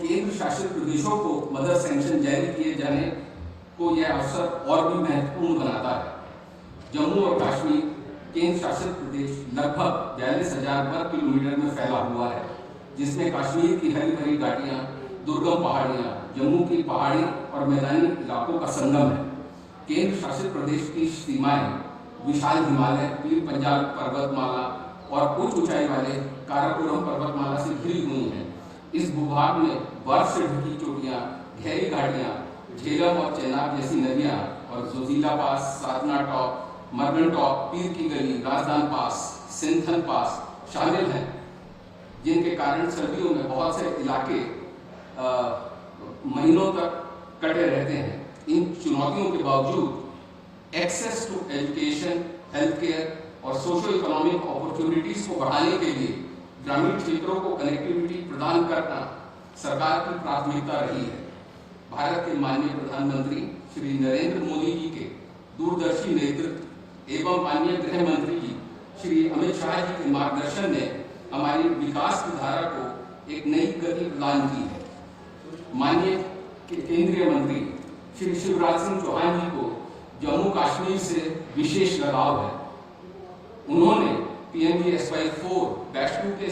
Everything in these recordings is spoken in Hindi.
केंद्र शासित प्रदेशों को मदर सैंक्शन जारी किए जाने को यह अवसर और भी महत्वपूर्ण बनाता है। जम्मू और कश्मीर केंद्र शासित प्रदेश लगभग 42,000 वर्ग किलोमीटर में फैला हुआ है, जिसमें कश्मीर की हरी भरी घाटियां, दुर्गम पहाड़ियां, जम्मू की पहाड़ी और मैदानी इलाकों का संगम है। केंद्र शासित प्रदेश की सीमाएं विशाल हिमालय, पीर पंजाल पर्वतमाला और उच्च ऊंचाई वाले काराकोरम पर्वतमाला से घिरी हुई हैं। इस भूभाग में बर्फ से ढकी चोटियां, गहरी घाटियां, झेलम और चेनाब जैसी नदियां और जोजिला पास, साधना टॉप, मर्गन टॉप, पीर की गली, राजदान पास, सिंथन पास शामिल हैं, जिनके कारण सर्दियों में बहुत से इलाके महीनों तक कटे रहते हैं। इन चुनौतियों के बावजूद access to education, health care और सोशो इकोनॉमिक अपॉर्चुनिटीज को बढ़ाने के लिए ग्रामीण क्षेत्रों को कनेक्टिविटी प्रदान करना सरकार की प्राथमिकता रही है। भारत के माननीय प्रधानमंत्री श्री नरेंद्र मोदी जी के दूरदर्शी नेतृत्व एवं माननीय गृह मंत्री जी श्री अमित शाह जी के मार्गदर्शन ने हमारी विकास की धारा को एक नई गति प्रदान की है। माननीय केंद्रीय मंत्री श्री शिवराज सिंह चौहान जी को जम्मू कश्मीर से विशेष लगाव है। उन्होंने PMGSY 4 बैच 2 के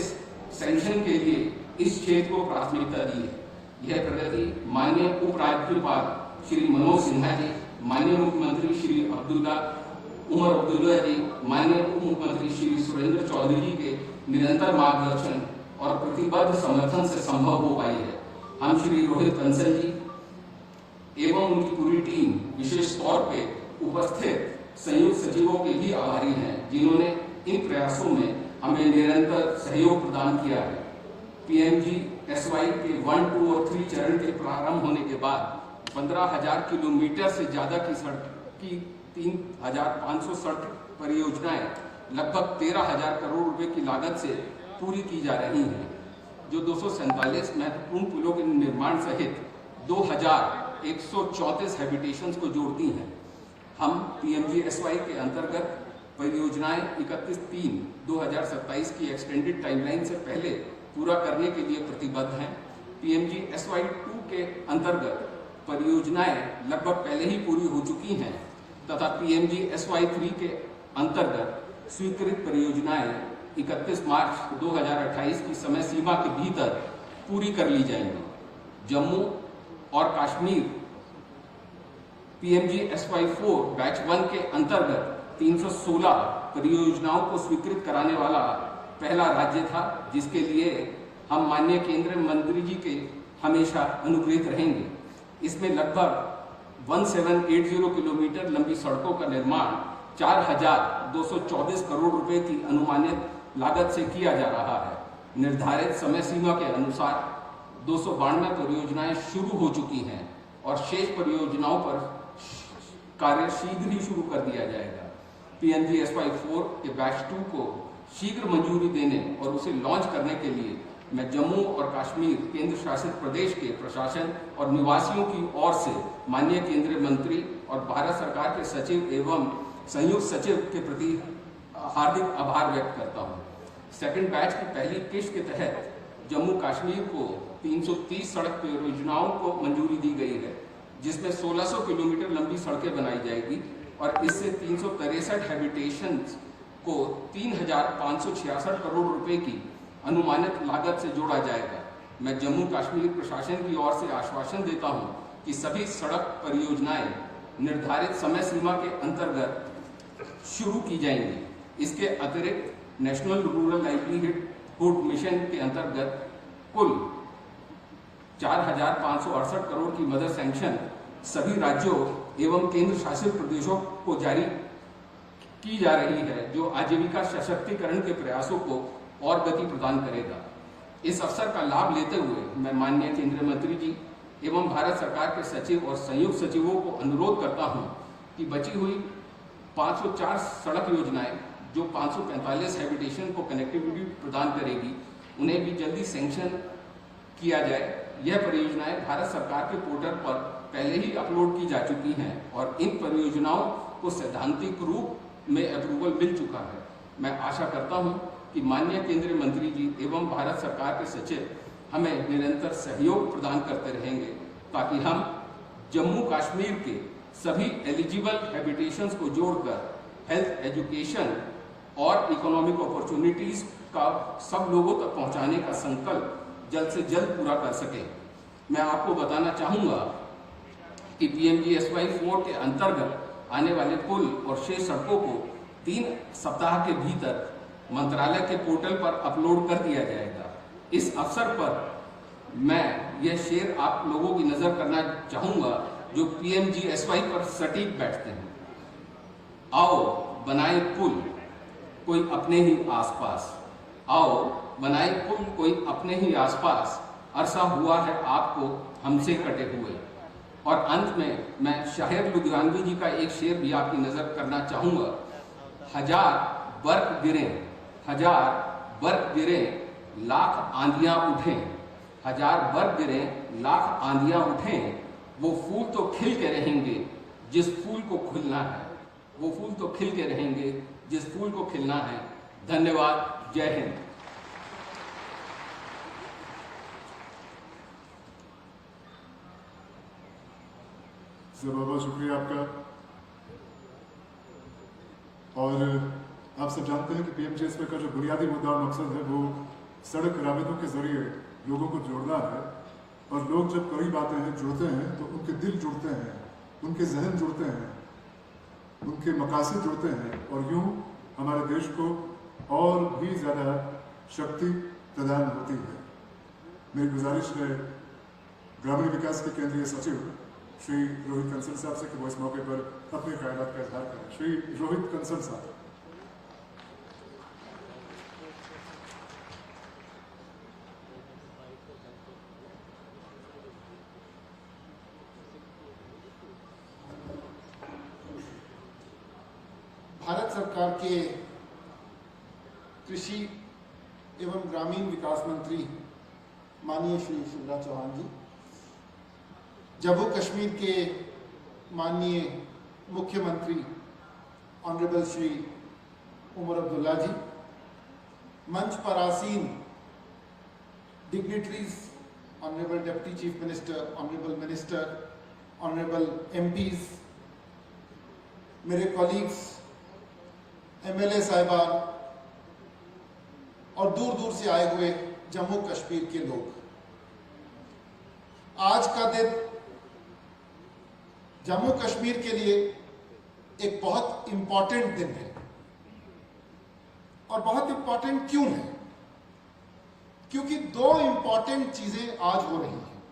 सैंक्शन के लिए इस क्षेत्र को प्राथमिकता दी है। यह प्रगति माननीय उपराज्यपाल श्री मनोज सिन्हा जी, माननीय मुख्यमंत्री श्री उमर अब्दुल्ला जी, माननीय उप मुख्यमंत्री श्री सुरेंद्र चौधरी जी के निरंतर मार्गदर्शन और प्रतिबद्ध समर्थन से संभव हो पाई है। हम श्री रोहित कंसल जी एवं उनकी पूरी टीम, विशेष तौर पे उपस्थित संयुक्त सचिवों के भी आभारी हैं, जिन्होंने इन प्रयासों में हमें निरंतर सहयोग प्रदान किया है। PMGSY के 1, 2 और 3 चरण के प्रारंभ होने के बाद 15,000 किलोमीटर से ज्यादा की सड़क की 3,500 सड़क परियोजनाएं लगभग 13,000 करोड़ रुपए की लागत से पूरी की जा रही हैं, जो 247 महत्वपूर्ण पुलों के निर्माण सहित 2,134 हैबिटेशंस को जोड़ती हैं। हम PMGSY के अंतर्गत परियोजनाएं 31/3/2027 की एक्सटेंडेड टाइमलाइन से पहले पूरा करने के लिए प्रतिबद्ध हैं। PMGSY 2 के अंतर्गत परियोजनाएं लगभग पहले ही पूरी हो चुकी हैं तथा PMGSY 3 के अंतर्गत स्वीकृत परियोजनाएं 31 मार्च 2028 की समय सीमा के भीतर पूरी कर ली जाएंगी। जम्मू और कश्मीर PMGSY 4 बैच 1 के अंतर्गत 316 परियोजनाओं को स्वीकृत कराने वाला पहला राज्य था, जिसके लिए हम माननीय केंद्रीय मंत्री जी के हमेशा अनुग्रहित रहेंगे। इसमें लगभग 1780 किलोमीटर लंबी सड़कों का निर्माण 4,224 करोड़ रुपए की अनुमानित लागत से किया जा रहा है। निर्धारित समय सीमा के अनुसार 292 परियोजनाएं शुरू हो चुकी हैं और शेष परियोजनाओं पर कार्य शीघ्र ही शुरू कर दिया जाएगा। PMGSY 4 के बैच 2 को शीघ्र मंजूरी देने और उसे लॉन्च करने के लिए मैं जम्मू और कश्मीर केंद्र शासित प्रदेश के प्रशासन और निवासियों की ओर से माननीय केंद्रीय मंत्री और भारत सरकार के सचिव एवं संयुक्त सचिव के प्रति हार्दिक आभार व्यक्त करता हूँ। सेकंड बैच की पहली किश्त के तहत जम्मू कश्मीर को 330 सड़क परियोजनाओं को मंजूरी दी गई है, जिसमें 1600 किलोमीटर लंबी सड़कें बनाई जाएगी और इससे 363 हैबिटेशन को 3,566 करोड़ रुपए की अनुमानित लागत से जोड़ा जाएगा। मैं जम्मू कश्मीर प्रशासन की ओर से आश्वासन देता हूं कि सभी सड़क परियोजनाएं निर्धारित समय सीमा के अंतर्गत शुरू की जाएंगी। इसके अतिरिक्त नेशनल रूरल लाइवलीहुड मिशन के अंतर्गत कुल 4,568 करोड़ की मदर सैंक्शन सभी राज्यों एवं केंद्र शासित प्रदेशों को जारी की जा रही है, जो आजीविका सशक्तिकरण के प्रयासों को और गति प्रदान करेगा। इस अवसर का लाभ लेते हुए मैं माननीय केंद्रीय मंत्री जी एवं भारत सरकार के सचिव और संयुक्त सचिवों को अनुरोध करता हूं कि बची हुई 504 सड़क योजनाएं जो 545 हैबिटेशन को कनेक्टिविटी प्रदान करेगी, उन्हें भी जल्दी सैंक्शन किया जाए। यह परियोजनाएं भारत सरकार के पोर्टल पर पहले ही अपलोड की जा चुकी हैं और इन परियोजनाओं को सैद्धांतिक रूप में अप्रूवल मिल चुका है। मैं आशा करता हूं कि माननीय केंद्रीय मंत्री जी एवं भारत सरकार के सचिव हमें निरंतर सहयोग प्रदान करते रहेंगे ताकि हम जम्मू कश्मीर के सभी एलिजिबल हैबिटेशंस को जोड़कर हेल्थ, एजुकेशन और इकोनॉमिक अपॉर्चुनिटीज का सब लोगों तक पहुंचाने का संकल्प जल्द से जल्द पूरा कर सकें। मैं आपको बताना चाहूँगा कि PMGSY 4 के अंतर्गत आने वाले पुल और शेष सड़कों को 3 सप्ताह के भीतर मंत्रालय के पोर्टल पर अपलोड कर दिया जाएगा। इस अवसर पर मैं यह शेर आप लोगों की नजर करना चाहूँगा जो PMGSY पर सटीक बैठते हैं। आओ बनाए पुल कोई अपने ही आसपास, आओ बनाए पुल कोई अपने ही आसपास, अरसा हुआ है आपको हमसे कटे हुए। और अंत में मैं शायर लुधियानवी जी का एक शेर भी आपकी नजर करना चाहूँगा। हजार बर्फ गिरे लाख आंधियां उठें, हजार बर्फ गिरे लाख आंधियां उठें, वो फूल तो खिल के रहेंगे जिस फूल को खिलना है, वो फूल तो खिल के रहेंगे जिस फूल को खिलना है। धन्यवाद। जय हिंद। बहुत बहुत शुक्रिया आपका। और आप सब जानते हैं कि PMGSY का जो बुनियादी मुद्दा और मकसद है वो सड़क राबितों के जरिए लोगों को जोड़ना है। और लोग जब करीब आते हैं, जुड़ते हैं, तो उनके दिल जुड़ते हैं, उनके जहन जुड़ते हैं, उनके मकासद जुड़ते हैं और यूं हमारे देश को और भी ज़्यादा शक्ति प्रदान होती है। मेरी गुजारिश है ग्रामीण विकास के केंद्रीय सचिव श्री रोहित कंसल साहब से कि वो इस मौके पर अपने ख्यालात का इजहार करें। श्री रोहित कंसल साहब। भारत सरकार के कृषि एवं ग्रामीण विकास मंत्री माननीय श्री शिवराज चौहान जी, जम्मू कश्मीर के माननीय मुख्यमंत्री ऑनरेबल श्री उमर अब्दुल्ला जी, मंच पर आसीन dignitaries, honourable deputy chief minister, honourable minister, honourable MPs, मेरे कॉलीग्स, MLA साहिबान और दूर दूर से आए हुए जम्मू कश्मीर के लोग, आज का दिन जम्मू कश्मीर के लिए एक बहुत इंपॉर्टेंट दिन है। और बहुत इंपॉर्टेंट क्यों है? क्योंकि 2 इंपॉर्टेंट चीजें आज हो रही हैं।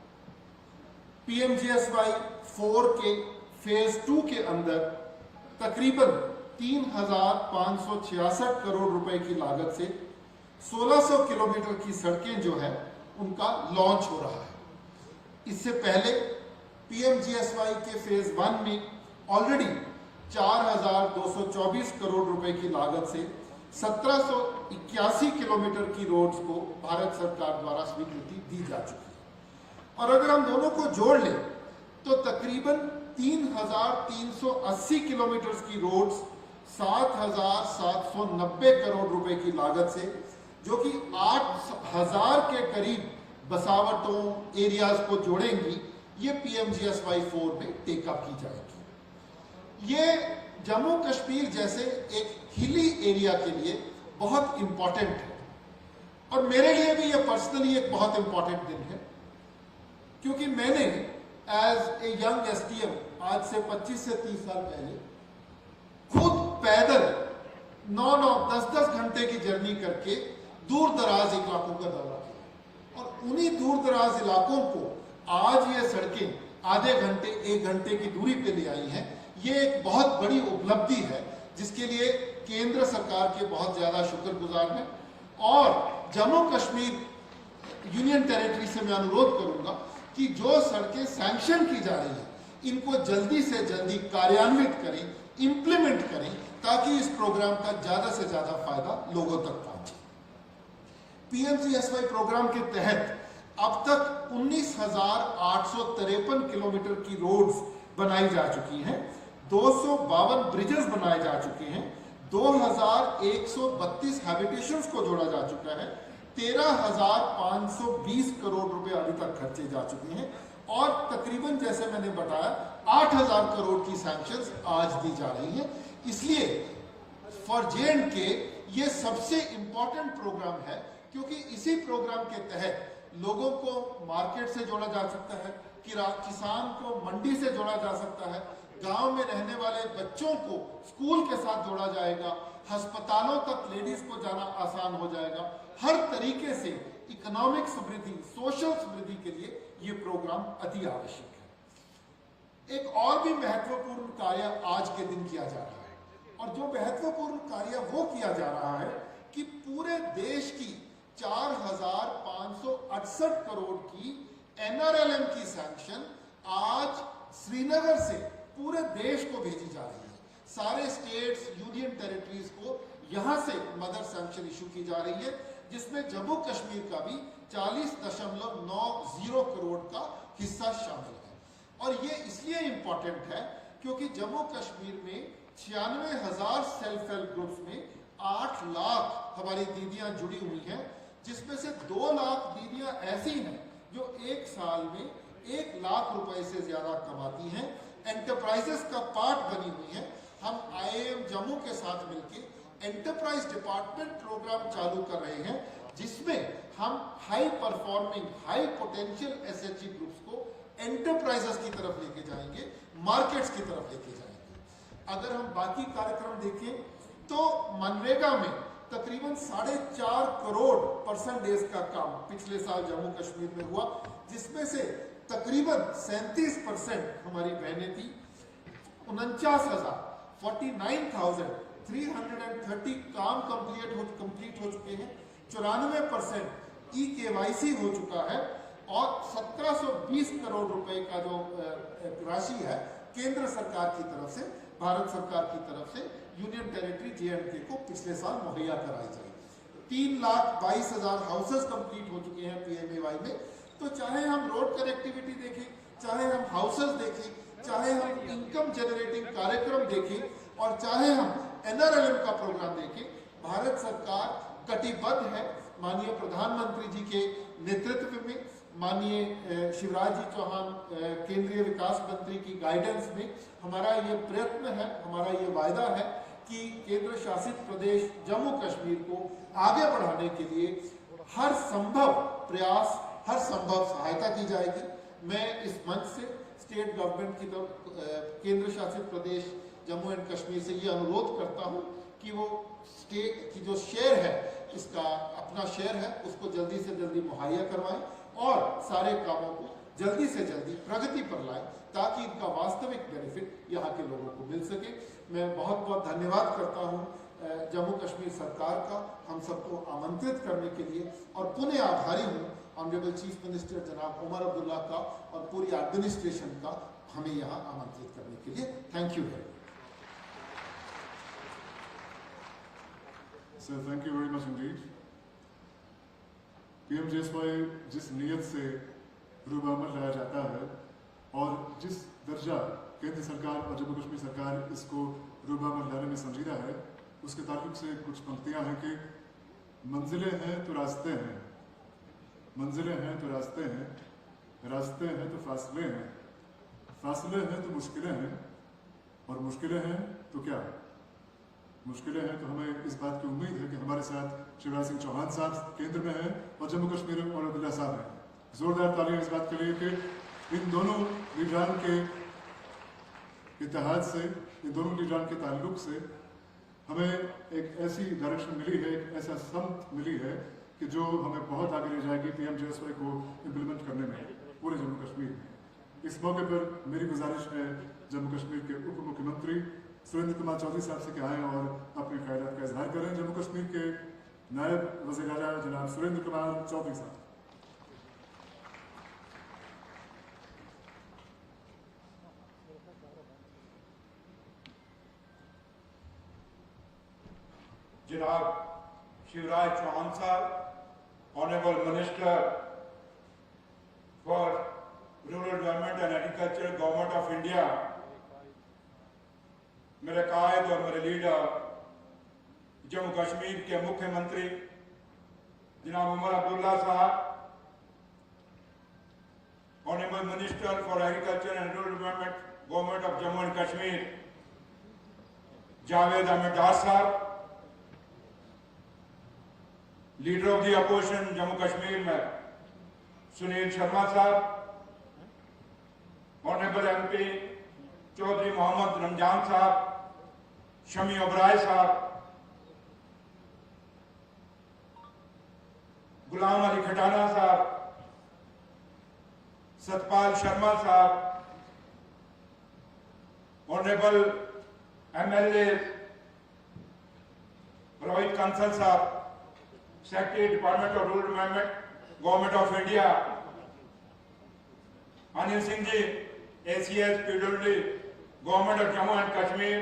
PMGSY 4 के फेज 2 के अंदर तकरीबन 3,566 करोड़ रुपए की लागत से 1600 किलोमीटर की सड़कें जो है उनका लॉन्च हो रहा है। इससे पहले PMGSY के फेज 1 में ऑलरेडी 4,224 करोड़ रुपए की लागत से 1781 किलोमीटर की रोड्स को भारत सरकार द्वारा स्वीकृति दी जा चुकी है। और अगर हम दोनों को जोड़ लें तो तकरीबन 3,380 किलोमीटर की रोड्स 7,790 करोड़ रुपए की लागत से, जो कि 8,000 के करीब बसावटों एरियाज को जोड़ेंगी, ये PMGSY 4 में टेकअप की जाएगी। ये जम्मू कश्मीर जैसे एक हिली एरिया के लिए बहुत इंपॉर्टेंट है और मेरे लिए भी ये पर्सनली एक बहुत इंपॉर्टेंट दिन है, क्योंकि मैंने एज ए यंग STM आज से 25 से 30 साल पहले खुद पैदल 9-10 घंटे की जर्नी करके दूर दराज इलाकों का दौरा किया और उन्हीं दूर दराज इलाकों को आज ये सड़कें आधे घंटे 1 घंटे की दूरी पे ले आई हैं। ये एक बहुत बड़ी उपलब्धि है जिसके लिए केंद्र सरकार के बहुत ज्यादा शुक्रगुजार हैं। और जम्मू कश्मीर यूनियन टेरिटरी से मैं अनुरोध करूंगा कि जो सड़कें सैंक्शन की जा रही हैं इनको जल्दी से जल्दी कार्यान्वित करें, इंप्लीमेंट करें, ताकि इस प्रोग्राम का ज्यादा से ज्यादा फायदा लोगों तक पहुंचे। PMGSY प्रोग्राम के तहत अब तक 19,853 किलोमीटर की रोड्स बनाई जा चुकी हैं, 252 ब्रिजेस बनाए जा चुके हैं, 2,132 हैबिटेशंस को जोड़ा जा चुका है, 13,520 करोड़ रुपए अभी तक खर्चे जा चुके हैं और तकरीबन जैसे मैंने बताया 8,000 करोड़ की सैंक्शंस आज दी जा रही हैं। इसलिए फॉर J&K ये सबसे इंपॉर्टेंट प्रोग्राम है, क्योंकि इसी प्रोग्राम के तहत लोगों को मार्केट से जोड़ा जा सकता है, किसान को मंडी से जोड़ा जा सकता है, गांव में रहने वाले बच्चों को स्कूल के साथ जोड़ा जाएगा, अस्पतालों तक लेडीज को जाना आसान हो जाएगा। हर तरीके से इकोनॉमिक समृद्धि, सोशल समृद्धि के लिए ये प्रोग्राम अति आवश्यक है। एक और भी महत्वपूर्ण कार्य आज के दिन किया जा रहा है, और जो महत्वपूर्ण कार्य वो किया जा रहा है कि पूरे देश की 4,568 करोड़ की NRLM की सैंक्शन आज श्रीनगर से पूरे देश को भेजी जा रही है। सारे स्टेट्स, यूनियन टेरिटरीज को यहां से मदर सैंक्शन इशू की जा रही है, जिसमें जम्मू कश्मीर का भी 40.90 करोड़ का हिस्सा शामिल है। और ये इसलिए इंपॉर्टेंट है क्योंकि जम्मू कश्मीर में 96,000 सेल्फ हेल्प ग्रुप्स में 8 लाख हमारी दीदियां जुड़ी हुई हैं, जिसमें से 2 लाख दीदियां ऐसी हैं जो एक साल में 1 लाख रुपए से ज्यादा कमाती हैं, एंटरप्राइजेस का पार्ट बनी हुई हैं। हम IIM जम्मू के साथ मिलकर एंटरप्राइज डिपार्टमेंट प्रोग्राम चालू कर रहे हैं, जिसमें हम high performing, high potential SHG groups को एंटरप्राइजेस की तरफ लेके जाएंगे, मार्केट्स की तरफ लेके जाएंगे। अगर हम बाकी कार्यक्रम देखें तो मनरेगा में तकरीबन 4.5 करोड़ पर्सन डेज का काम पिछले साल जम्मू कश्मीर में हुआ, जिसमें से तकरीबन 37% हमारी बहनें थी। 49,330 काम कंप्लीट हो चुके हैं। 94% eKYC हो चुका है और 1720 करोड़ रुपए का जो राशि है केंद्र सरकार की तरफ से, भारत सरकार की तरफ से यूनियन टेरिटरी J&K को पिछले साल मुहैया कराई जाए। 3,22,000 हाउसेस कंप्लीट हो चुके हैं PMAY में। तो चाहे हम रोड कनेक्टिविटी देखें, चाहे हम हाउसेस देखें, चाहे हम इनकम जनरेटिंग कार्यक्रम देखें और चाहे हम NRLM का प्रोग्राम देखें, भारत सरकार कटिबद्ध है। माननीय प्रधानमंत्री जी के नेतृत्व में, माननीय शिवराज जी चौहान केंद्रीय विकास मंत्री की गाइडेंस में हमारा ये प्रयत्न है, हमारा ये वायदा है कि केंद्र शासित प्रदेश जम्मू कश्मीर को आगे बढ़ाने के लिए हर संभव प्रयास, हर संभव सहायता की जाएगी। मैं इस मंच से स्टेट गवर्नमेंट की तरफ, केंद्र शासित प्रदेश जम्मू एंड कश्मीर से ये अनुरोध करता हूँ कि वो स्टेट की जो शेयर है, इसका अपना शेयर है, उसको जल्दी से जल्दी मुहैया करवाएं और सारे कामों को जल्दी से जल्दी प्रगति पर लाएं, ताकि इनका वास्तविक बेनिफिट यहाँ के लोगों को मिल सके। मैं बहुत बहुत धन्यवाद करता हूँ जम्मू कश्मीर सरकार का हम सबको आमंत्रित करने के लिए, और पुनः आभारी हूँ ऑनरेबल चीफ मिनिस्टर जनाब उमर अब्दुल्ला का और पूरी एडमिनिस्ट्रेशन का हमें यहाँ आमंत्रित करने के लिए। Thank you very much. Sir, thank you very much indeed. PMJSY जिस नीयत से रूबामल लाया जाता है और जिस दर्जा केंद्र सरकार और जम्मू कश्मीर सरकार इसको रूबामल लाने में संजीदा है, उसके ताल्लुक से कुछ पंक्तियां हैं कि मंजिलें हैं तो रास्ते हैं, मंजिलें हैं तो रास्ते हैं, रास्ते हैं तो फासले हैं, फासले हैं तो मुश्किलें हैं, और मुश्किलें हैं तो क्या, मुश्किलें हैं तो हमें इस बात की उम्मीद है कि हमारे साथ शिवराज सिंह चौहान साहब केंद्र में हैं और जम्मू कश्मीर में अब्दुल्ला साहब हैं। जोरदार तालियां इस बात के लिए कि इन दोनों लीडरान के इत्तेहाद से, इन दोनों लीडरान के ताल्लुक से हमें एक ऐसी डायरेक्शन मिली है, एक ऐसा समत मिली है कि जो हमें बहुत आगे ले जाएगी PMJSY को इम्प्लीमेंट करने में पूरे जम्मू कश्मीर में। इस मौके पर मेरी गुजारिश है जम्मू कश्मीर के उप मुख्यमंत्री सुरेंद्र कुमार चौधरी साहब से कि आएँ और अपने ख्यालात का इजहार करें। जम्मू कश्मीर के नायब वज़ीर आला जनाब सुरेंद्र कुमार चौधरी साहब। जनाब शिवराज चौहान साहब, honourable minister for rural development and agriculture, government of India, मेरे कायद और मेरे लीडर जम्मू कश्मीर के मुख्यमंत्री जनाब उमर अब्दुल्ला साहब, honourable minister for agriculture and rural development, government of Jammu and Kashmir, Javed Ahmed Dar साहब, leader of the opposition Jammu Kashmir में सुनील शर्मा साहब, ऑनरेबल एमपी चौधरी मोहम्मद रमजान साहब, शमी ओबराय साहब, गुलाम अली खटाना साहब, सतपाल शर्मा साहब, ऑनरेबल एमएलए रोहित कंसल साहब, secretary department of rural development, government of India, Anil Singh ji, ACS PWD, government of Jammu and Kashmir,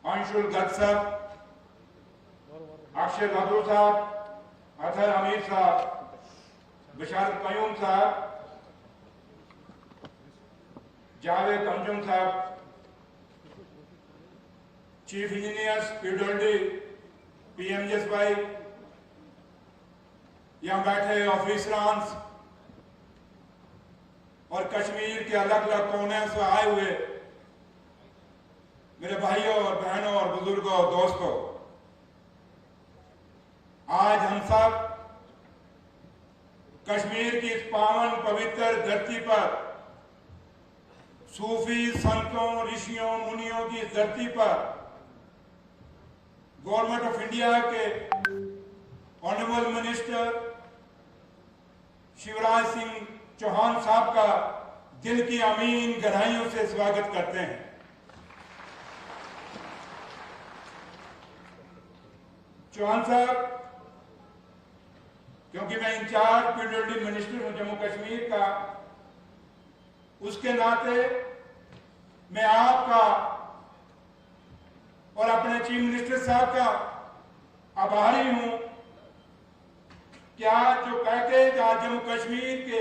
Anshul Garg साहब, अक्षय बद्रू साहब, अतहर हमीद साहब, बशारत कयूम साहब, जावेद अंजुम साहब, चीफ इंजीनियर्स PWD, PMGSY, यहां बैठे ऑफिसरांस और कश्मीर के अलग अलग कोने से आए हुए मेरे भाइयों और बहनों और बुजुर्गों और दोस्तों, आज हम सब कश्मीर की इस पावन पवित्र धरती पर, सूफी संतों ऋषियों मुनियों की इस धरती पर, गवर्नमेंट ऑफ इंडिया के ऑनरेबल मिनिस्टर शिवराज सिंह चौहान साहब का दिल की अमीन गहराइयों से स्वागत करते हैं। चौहान साहब, क्योंकि मैं इंचार्ज PWD मिनिस्टर हूं जम्मू कश्मीर का, उसके नाते मैं आपका और अपने चीफ मिनिस्टर साहब का आभारी हूं कि आज जो पैकेज आज जम्मू कश्मीर के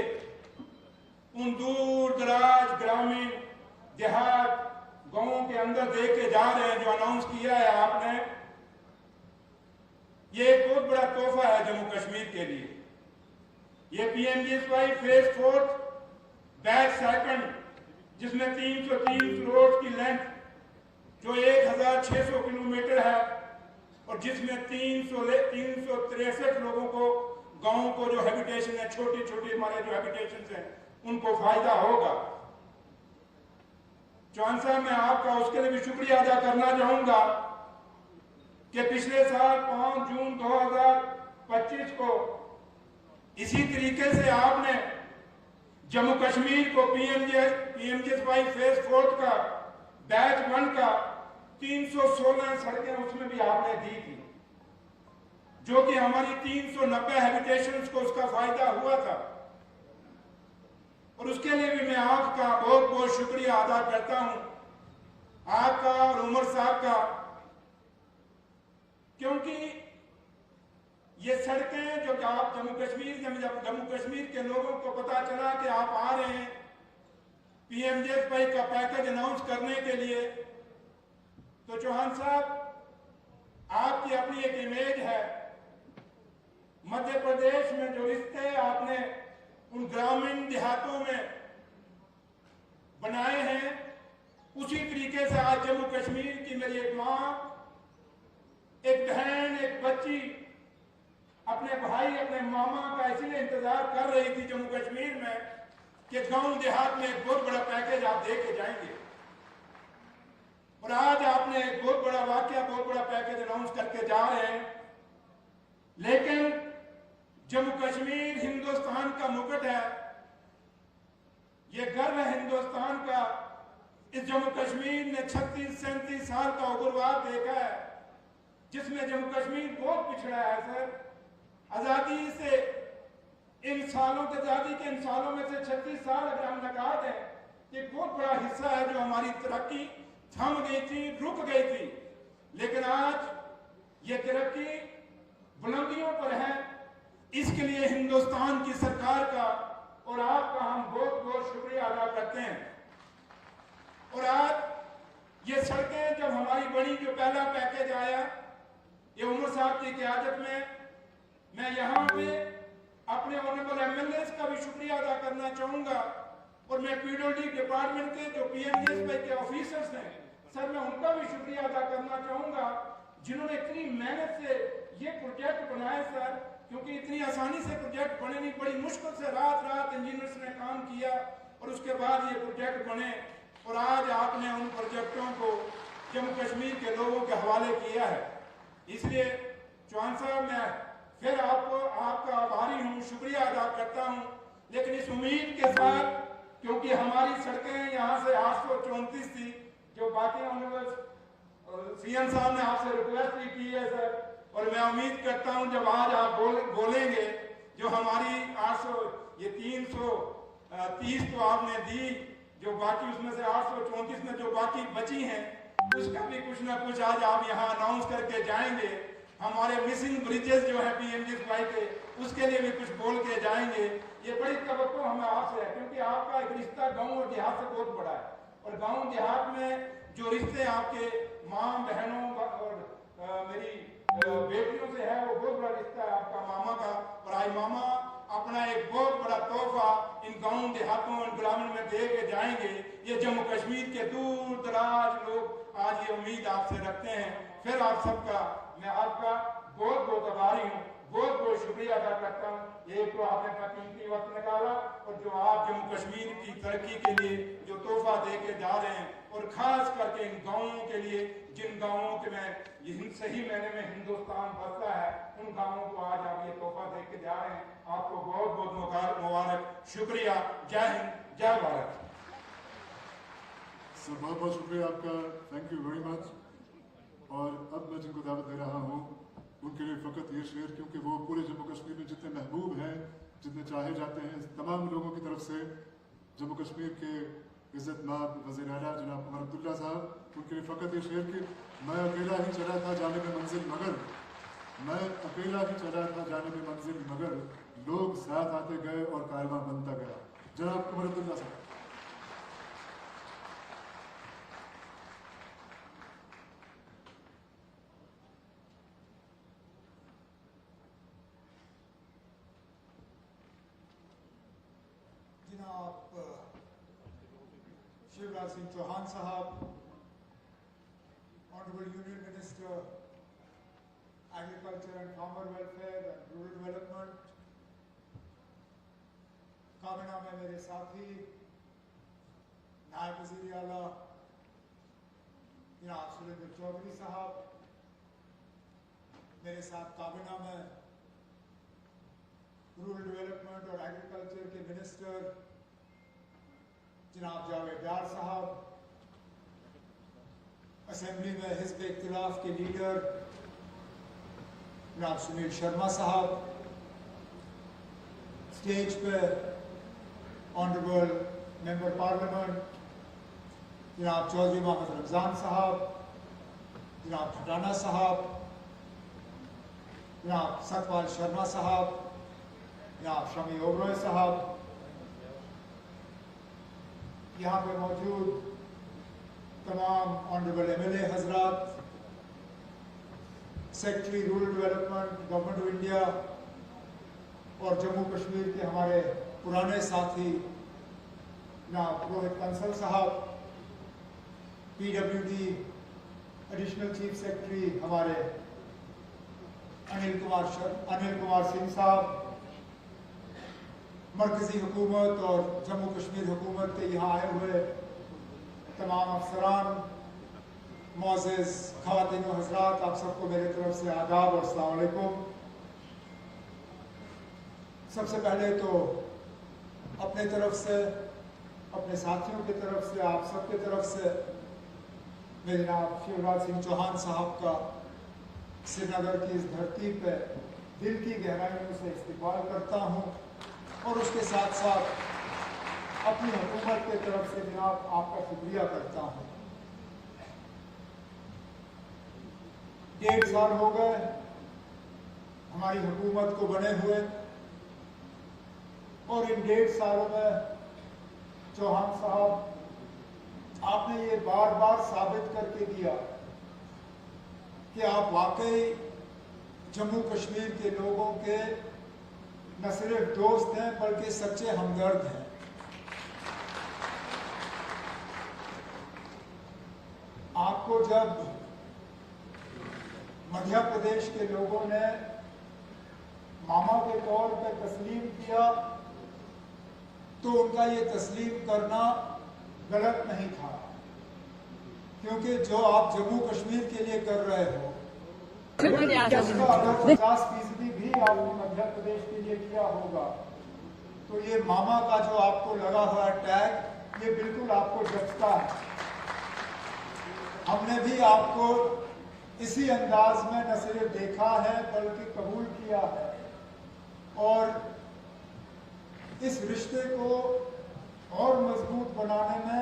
उन दूर दराज ग्रामीण देहात गांवों के अंदर दे के जा रहे हैं, जो अनाउंस किया है आपने, ये एक बहुत बड़ा तोहफा है जम्मू कश्मीर के लिए। ये PMGSY फेज 4 बैच सेकंड, जिसमें 330 रोड की लेंथ जो 1600 किलोमीटर है, और जिसमें 363 लोगों को, गांवों को जो हैबिटेशन है, छोटी छोटी हमारे जो हैबिटेशन है, उनको फायदा होगा। चौहान साहब, मैं आपका उसके लिए भी शुक्रिया अदा करना चाहूंगा कि पिछले साल 5 जून 2025 को इसी तरीके से आपने जम्मू कश्मीर को PMGSY फेज 4 का बैच 1 का 316 सड़कें उसमें भी आपने दी थी, जो कि हमारी 390 हैबिटेशंस को उसका फायदा हुआ था। और उसके लिए भी मैं आपका बहुत बहुत शुक्रिया अदा करता हूं, आपका और उमर साहब का, क्योंकि ये सड़कें जो आप जब जम्मू कश्मीर के लोगों को पता चला कि आप आ रहे हैं PMGSY का पैकेज अनाउंस करने के लिए, तो चौहान साहब, आपकी अपनी एक इमेज है। मध्य प्रदेश में जो रिश्ते आपने उन ग्रामीण देहातों में बनाए हैं, उसी तरीके से आज जम्मू कश्मीर की मेरी एक मां, एक बहन, एक बच्ची अपने भाई, अपने मामा का इसलिए इंतजार कर रही थी जम्मू कश्मीर में कि गांव देहात में एक बहुत बड़ा पैकेज आप दे के जाएंगे। और आज आपने एक बहुत बड़ा वाकया, बहुत बड़ा पैकेज अनाउंस करके जा रहे हैं। लेकिन जम्मू कश्मीर हिंदुस्तान का मुकुट है, यह गर्व है हिंदुस्तान का। इस जम्मू कश्मीर ने 36-37 साल का उग्रवाद देखा है, जिसमें जम्मू कश्मीर बहुत पिछड़ा है सर। आजादी से इन सालों के, आजादी के इन सालों में से 36 साल अगर हम लगा दें, एक बहुत बड़ा हिस्सा है जो हमारी तरक्की थम गई थी, रुक गई थी। लेकिन आज ये तरक्की बुलंदियों पर है। इसके लिए हिंदुस्तान की सरकार का और आपका हम बहुत बहुत शुक्रिया अदा करते हैं। और आज ये सड़कें जब हमारी बनी, जो पहला पैकेज आया, ये उमर साहब की क़यादत में मैं यहाँ पे अपने ऑनरेबल एमएलएस का भी शुक्रिया अदा करना चाहूँगा और मैं पीडब्ल्यूडी डिपार्टमेंट के जो पीएमजीएसवाई के ऑफिसर्स हैं सर, मैं उनका भी शुक्रिया अदा करना चाहूँगा जिन्होंने इतनी मेहनत से ये प्रोजेक्ट बनाए सर, क्योंकि इतनी आसानी से प्रोजेक्ट बने नहीं, बड़ी मुश्किल से रात इंजीनियर्स ने काम किया और उसके बाद ये प्रोजेक्ट बने और आज आपने उन प्रोजेक्टों को जम्मू कश्मीर के लोगों के हवाले किया है। इसलिए चौहान साहब, मैं फिर आपका आभारी हूँ, शुक्रिया अदा करता हूँ, लेकिन इस उम्मीद के साथ क्योंकि हमारी सड़कें यहाँ से 834 थी, जो बाकी ऑनरेबल सीएम साहब ने आपसे रिक्वेस्ट भी की है सर, और मैं उम्मीद करता हूँ जब आज आप बोलेंगे जो हमारी 330 तो आपने दी, जो बाकी उसमें से 834 में जो बाकी बची हैं उसका भी कुछ ना कुछ आज आप यहाँ अनाउंस करके जाएंगे। हमारे मिसिंग ब्रिजेस जो है पीएमजीएसवाई के, उसके लिए भी कुछ बोल के जाएंगे। ये बड़ी तवक्को हमें आपसे है, क्योंकि आपका एक रिश्ता गांव और देहात से बहुत बड़ा है और गांव देहात में जो रिश्ते आपके माँ बहनों और मेरी बेटियों से है वो बहुत बड़ा रिश्ता है आपका मामा का, और आज मामा अपना एक बहुत बड़ा तोहफा इन गांव देहातों और ग्रामीण में दे के जाएंगे। ये जम्मू कश्मीर के दूर दराज लोग आज ये उम्मीद आपसे रखते हैं। फिर आप सबका मैं आपका बहुत बहुत आभारी हूँ, बहुत बहुत शुक्रिया अदा करता हूँ। एक तो आपने अपना कीमती वक्त निकाला और जो आप जम्मू कश्मीर की तरक्की के लिए जो तोहफा दे के जा रहे हैं, और खास करके इन गाँवों के लिए जिन गाँवों के में सही महीने में हिंदुस्तान बसता है, उन गाँवों को आज आप ये तोहफा दे के जा रहे हैं। आपको बहुत बहुत मुबारक, शुक्रिया। जय हिंद, जय भारत। सर, बहुत बहुत शुक्रिया आपका, थैंक यू वेरी मच। और अब मैं जिनको दावत दे रहा हूँ उनके लिए फ़कत ये शेर, क्योंकि वो पूरे जम्मू कश्मीर में जितने महबूब हैं, जितने चाहे जाते हैं, तमाम लोगों की तरफ से जम्मू कश्मीर के इज़्ज़तमाब वज़ीर आला जनाब उमर अब्दुल्ला साहब, उनके लिए फ़कत ये शेर कि मैं अकेला ही चला था जाने में मंजिल मगर, मैं अकेला ही चला था जाने में मंजिल मगर, लोग साथ आते गए और कारवां बनता गया। जनाब उमर अब्दुल्ला साहब। जनाब शिवराज सिंह चौहान साहब, honourable union minister agriculture and farmer welfare and rural development, काबीना में मेरे साथी नायब वज़ीर आला जनाब सुरेंद्र चौधरी साहब, मेरे साथ काबीना में रूरल डेवलपमेंट और एग्रीकल्चर के मिनिस्टर जनाब जावेद डार साहब, असेंबली में हिज़्ब इख्तिलाफ के लीडर जनाब सुनील शर्मा साहब, स्टेज पे ऑनरेबल मेंबर पार्लियामेंट जनाब चौधरी मोहम्मद रमज़ान साहब, जनाब ठटाना साहब, जनाब सतपाल शर्मा साहब, जनाब शमी ओबरॉय साहब, यहाँ पे मौजूद तमाम ऑनरेबल एमएलए हजरात, secretary rural development government of India और जम्मू कश्मीर के हमारे पुराने साथी जनाब रोहित कंसल साहब, पीडब्ल्यूडी एडिशनल चीफ सेक्रेटरी हमारे अनिल कुमार सिंह साहब, मरकजी हुकूमत और जम्मू कश्मीर हुकूमत के यहाँ आए हुए तमाम अफसरान, मोअज़्ज़िज़ ख़वातीन व हज़रात, आप सबको मेरे तरफ से आदाब और अस्सलाम वालेकुम। सबसे पहले तो अपने तरफ से, अपने साथियों की तरफ से, आप सबके तरफ से मैं जनाब शिवराज सिंह चौहान साहब का श्रीनगर की इस धरती पे दिल की गहराइयों से इस्तकबाल करता हूँ और उसके साथ साथ अपनी हुकूमत की तरफ से जनाब आपका शुक्रिया करता हूँ। 1.5 साल हो गए हमारी हुकूमत को बने हुए और इन 1.5 सालों में चौहान साहब आपने ये बार बार साबित करके दिया कि आप वाकई जम्मू कश्मीर के लोगों के न सिर्फ दोस्त हैं बल्कि सच्चे हमदर्द हैं। आपको जब मध्य प्रदेश के लोगों ने मामा के तौर पर तस्लीम किया तो उनका ये तस्लीम करना गलत नहीं था, क्योंकि जो आप जम्मू कश्मीर के लिए कर रहे हो उसका अगर 50% भी आपने मध्य प्रदेश के लिए किया होगा तो ये मामा का जो आपको लगा हुआ टैग ये बिल्कुल आपको जचता है। हमने भी आपको इसी अंदाज में न सिर्फ देखा है बल्कि कबूल किया है और इस रिश्ते को और मजबूत बनाने में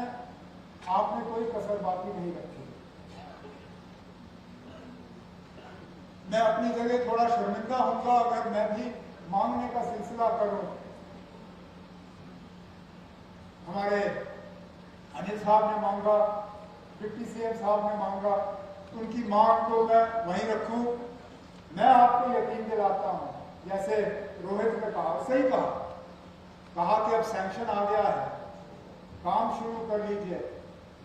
आपने कोई कसर बाकी नहीं रखी। मैं अपनी जगह थोड़ा शर्मिंदा होऊंगा अगर मैं भी मांगने का सिलसिला करूं। हमारे अनिल साहब ने मांगा, डिप्टी सीएम साहब ने मांगा, उनकी मांग को मैं वहीं रखूं। मैं आपको यकीन दिलाता हूं, जैसे रोहित ने कहा, सही कहा कि अब सैंक्शन आ गया है, काम शुरू कर लीजिए।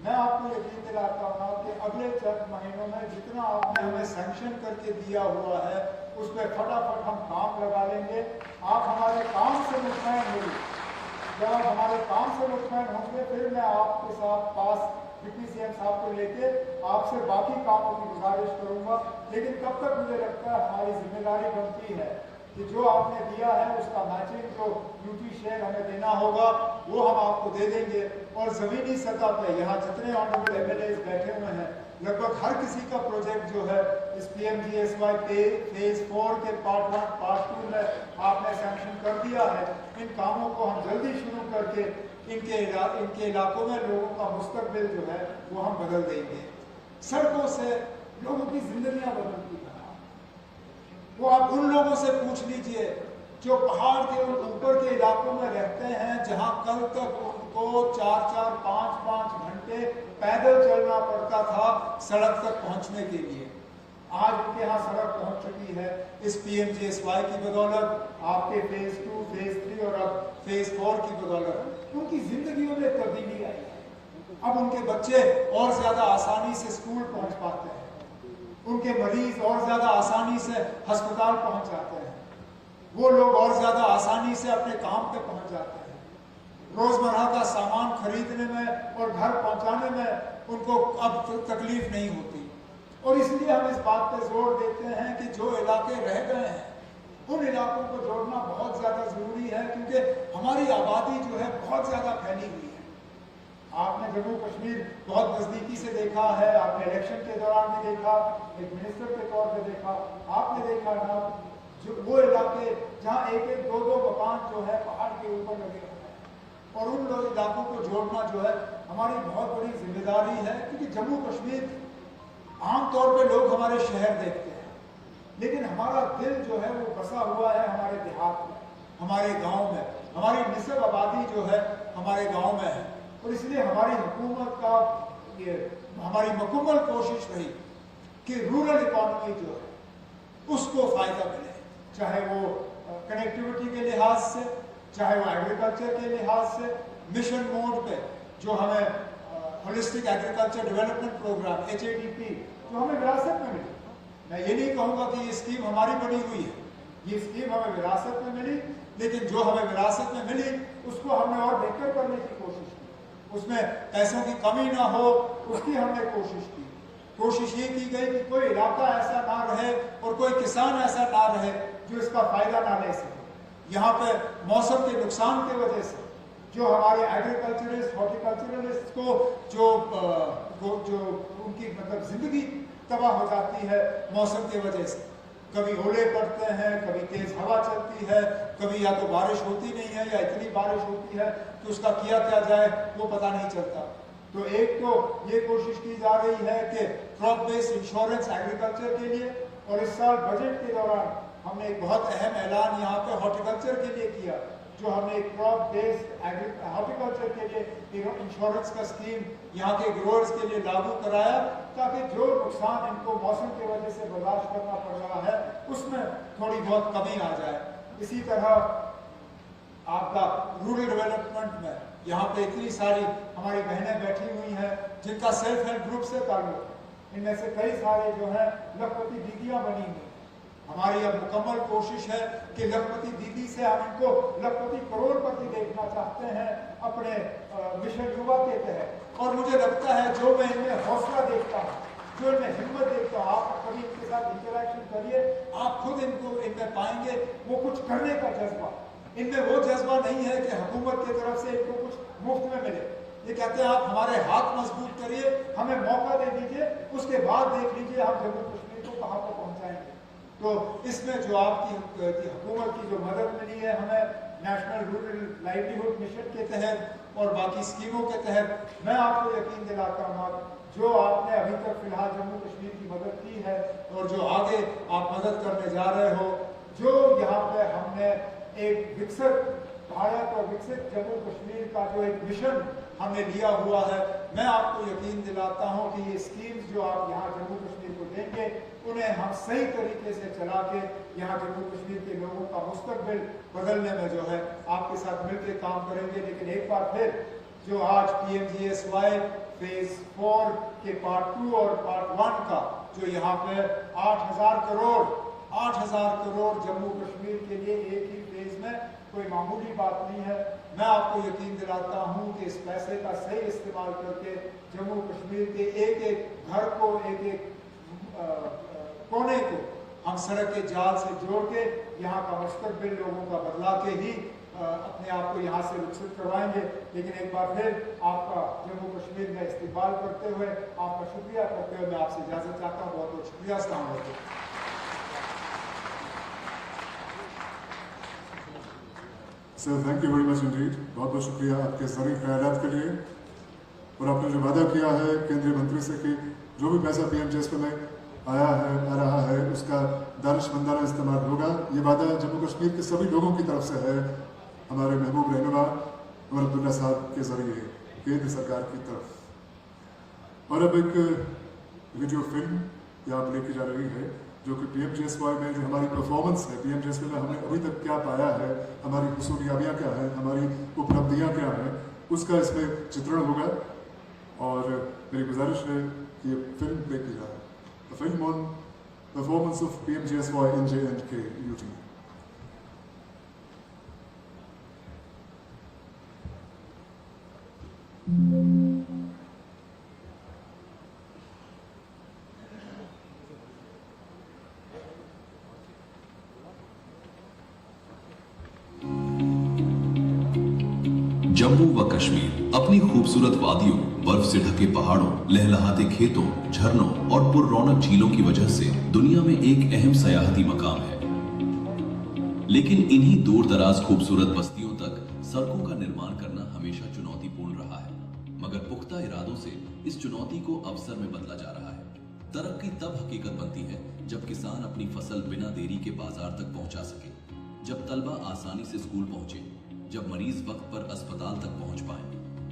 मैं आपको यकीन दिलाता हूँ कि अगले चंद महीनों में जितना आपने हमें सैंक्शन करके दिया हुआ है उस पर फटाफट हम काम लगा लेंगे। आप हमारे काम से मुतमईन होंगे। जब आप हमारे काम से मुतमईन होंगे फिर मैं आपके साथ पास डिप्टी सीएम साहब को लेके आपसे बाकी कामों की गुजारिश करूंगा। लेकिन तब तक मुझे लगता है हमारी जिम्मेदारी बनती है कि जो आपने दिया है उसका मैचिंग जो ड्यूटी शेयर हमें देना होगा वो हम आपको दे देंगे। और जमीनी सतह पे यहाँ जितने ऑनरेबल एमएलए बैठे हुए हैं लगभग हर किसी का प्रोजेक्ट जो है इस PMGSY फेज 4 के पार्ट 1 पार्ट 2 में आपने सैंक्शन कर दिया है। इन कामों को हम जल्दी शुरू करके इनके इलाकों में लोगों का मुस्तकबिल जो है वो हम बदल देंगे। सड़कों से लोगों की जिंदगियां बदलती हैं। वो आप उन लोगों से पूछ लीजिए जो पहाड़ के ऊपर के इलाकों में रहते हैं, जहां कल तक उनको 4-4, 5-5 घंटे पैदल चलना पड़ता था सड़क तक पहुंचने के लिए। आज उनके यहाँ सड़क पहुंच चुकी है इस PMGSY की बदौलत, आपके फेज 2, फेज 3 और अब फेज 4 की बदौलत उनकी जिंदगियों में तब्दीली आई है। अब उनके बच्चे और ज्यादा आसानी से स्कूल पहुंच पाते हैं, उनके मरीज और ज्यादा आसानी से अस्पताल पहुंच जाते हैं, वो लोग और ज्यादा आसानी से अपने काम पे पहुंच जाते हैं। रोजमर्रा का सामान खरीदने में और घर पहुंचाने में उनको अब तकलीफ नहीं होती। और इसलिए हम इस बात पे जोर देते हैं कि जो इलाके रह गए हैं उन इलाकों को जोड़ना बहुत ज्यादा जरूरी है, क्योंकि हमारी आबादी जो है बहुत ज्यादा फैली हुई है। आपने जम्मू कश्मीर बहुत नजदीकी से देखा है, आपने इलेक्शन के दौरान भी देखा, एक मिनिस्टर के तौर पे देखा, आपने देखा ना जो वो इलाके जहाँ 1-1, 2-2 मकान जो है पहाड़ के ऊपर लगे हुए हैं। और उन लोग इलाकों को जोड़ना जो है हमारी बहुत बड़ी जिम्मेदारी है, क्योंकि जम्मू कश्मीर आमतौर पे लोग हमारे शहर देखते हैं, लेकिन हमारा दिल जो है वो बसा हुआ है हमारे देहात में, हमारे गाँव में। हमारी निस्ब आबादी जो है हमारे गाँव में है। और इसलिए हमारी हुकूमत का ये हमारी मुकम्मल कोशिश रही कि रूरल इकोनॉमी जो है उसको फायदा मिले, चाहे वो कनेक्टिविटी के लिहाज से, चाहे वो एग्रीकल्चर के लिहाज से। मिशन मोड पे जो हमें holistic agriculture development programme HADP जो हमें विरासत में मिली, मैं ये नहीं कहूँगा कि ये स्कीम हमारी बनी हुई है, ये स्कीम हमें विरासत में मिली, लेकिन जो हमें विरासत में मिली उसको हमने और बेहतर करने की कोशिश की, उसमें पैसों की कमी ना हो उसकी हमने कोशिश की। कोशिश ये की गई कि कोई इलाका ऐसा ना रहे और कोई किसान ऐसा ना रहे जो इसका फायदा ना ले सके। यहाँ पे मौसम के नुकसान की वजह से जो हमारे एग्रीकल्चरिस्ट, हॉर्टिकल्चरलिस्ट को जो उनकी मतलब जिंदगी तबाह हो जाती है मौसम की वजह से। कभी ओले पड़ते हैं, कभी तेज हवा चलती है, कभी या तो बारिश होती नहीं है या इतनी बारिश होती है कि उसका किया क्या जाए वो पता नहीं चलता। तो एक तो ये कोशिश की जा रही है कि क्रॉप बेस्ड इंश्योरेंस एग्रीकल्चर के लिए, और इस साल बजट के दौरान हमने एक बहुत अहम ऐलान यहाँ पे हॉर्टिकल्चर के लिए किया, जो हमने क्रॉप बेस्ड हॉर्टिकल्चर के लिए इंश्योरेंस का स्कीम यहाँ के ग्रोअर्स के लिए लागू कराया, ताकि जो नुकसान इनको मौसम की वजह से बर्दाश्त करना पड़ रहा है उसमें थोड़ी बहुत कमी आ जाए। इसी तरह आपका रूरल डेवलपमेंट में यहाँ पे इतनी सारी हमारी बहनें बैठी हुई हैं जिनका सेल्फ हेल्प ग्रुप से ताल्लुक है। इनमें से कई सारे जो है लखपति दीदियाँ बनी हुई। हमारी अब मुकम्मल कोशिश है कि लखपति दीदी से हम इनको लखपति करोड़पति देखना चाहते हैं अपने मिशन युवा के तहत। और मुझे लगता है जो मैं इनमें हौसला देखता हूँ, जो इनमें हिम्मत देखता हूँ, आप कभी इनके साथ इंटरेक्शन करिए, आप खुद इनको इनमें पाएंगे वो कुछ करने का जज्बा। इनमें वो जज्बा नहीं है कि हुकूमत की तरफ से इनको कुछ मुफ्त में मिले। ये कहते हैं आप हमारे हाथ मजबूत करिए, हमें मौका दे दीजिए, उसके बाद देख लीजिए हम जम्मू कश्मीर को कहाँ पर पहुँचाएंगे। तो इसमें जो आपकी हुकूमत की जो मदद मिली है हमें नेशनल रूरल लाइवलीहुड मिशन के तहत और बाकी स्कीमों के तहत, मैं आपको यकीन दिलाता हूँ जो आपने अभी तक फिलहाल जम्मू कश्मीर की मदद की है और जो आगे आप मदद करने जा रहे हो, जो यहाँ पे हमने एक विकसित भारत और विकसित जम्मू कश्मीर का जो एक मिशन हमने लिया हुआ है, मैं आपको यकीन दिलाता हूँ कि ये स्कीम्स जो आप यहाँ जम्मू कश्मीर को देंगे उन्हें हम सही तरीके से चला के यहाँ जम्मू कश्मीर के लोगों का मुस्तकबिल बदलने में जो है आपके साथ मिलकर काम करेंगे। लेकिन एक बार फिर जो आज PMGSY फेज 4 के पार्ट 2 और पार्ट 1 का जो यहाँ पे 8,000 करोड़ जम्मू कश्मीर के लिए एक ही फेज में कोई मामूली बात नहीं है। मैं आपको यकीन दिलाता हूँ कि इस पैसे का सही इस्तेमाल करके जम्मू कश्मीर के एक एक घर को, एक एक कोने को हम सड़क के जाल से जोड़ के यहाँ का मुस्तकबिल लोगों का बदला के ही अपने आप को यहाँ से विकसित करवाएंगे। लेकिन एक बार फिर आपका जम्मू कश्मीर में इस्तेमाल करते हुए आपका शुक्रिया करते हुए मैं आपसे इजाजत चाहता हूँ। बहुत बहुत शुक्रिया। अस्सलाम वालेकुम। Sir thank you very much Indeed. बहुत बहुत शुक्रिया आपके ज़रूरी ख्यालात के लिए। और आपने जो वादा किया है केंद्रीय मंत्री से कि जो भी पैसा PMGSY में आ रहा है उसका दानिशमंदाना इस्तेमाल होगा, ये वादा जम्मू कश्मीर के सभी लोगों की तरफ से है, हमारे महबूब रहनुमा उमर अब्दुल्ला साहब के जरिए केंद्र सरकार की तरफ। और अब एक वीडियो फिल्म यहाँ पर लेके जा रही है जो कि PMGSY में जो हमारी परफॉर्मेंस है, PMGSY में हमने अभी तक क्या पाया है, हमारी हुसूलियाबियाँ क्या हैं, हमारी उपलब्धियाँ क्या हैं, उसका इसमें चित्रण होगा। और मेरी गुजारिश है कि ये फिल्म प्ले की जाए, a film on performance of PMGSY in J&K UT. Jammu व कश्मीर अपनी खूबसूरत वादियों, बर्फ से ढके पहाड़ों, लहलहाते खेतों, झरनों और पुररौनक झीलों की वजह से दुनिया में एक अहम सयाहती मकाम है। लेकिन इन्हीं दूर दराज खूबसूरत बस्तियों तक सड़कों का निर्माण करना हमेशा चुनौतीपूर्ण रहा है, मगर पुख्ता इरादों से इस चुनौती को अवसर में बदला जा रहा है। तरक्की तब हकीकत बनती है जब किसान अपनी फसल बिना देरी के बाजार तक पहुंचा सके, जब तलबा आसानी से स्कूल पहुंचे, जब मरीज वक्त पर अस्पताल तक पहुंच पाए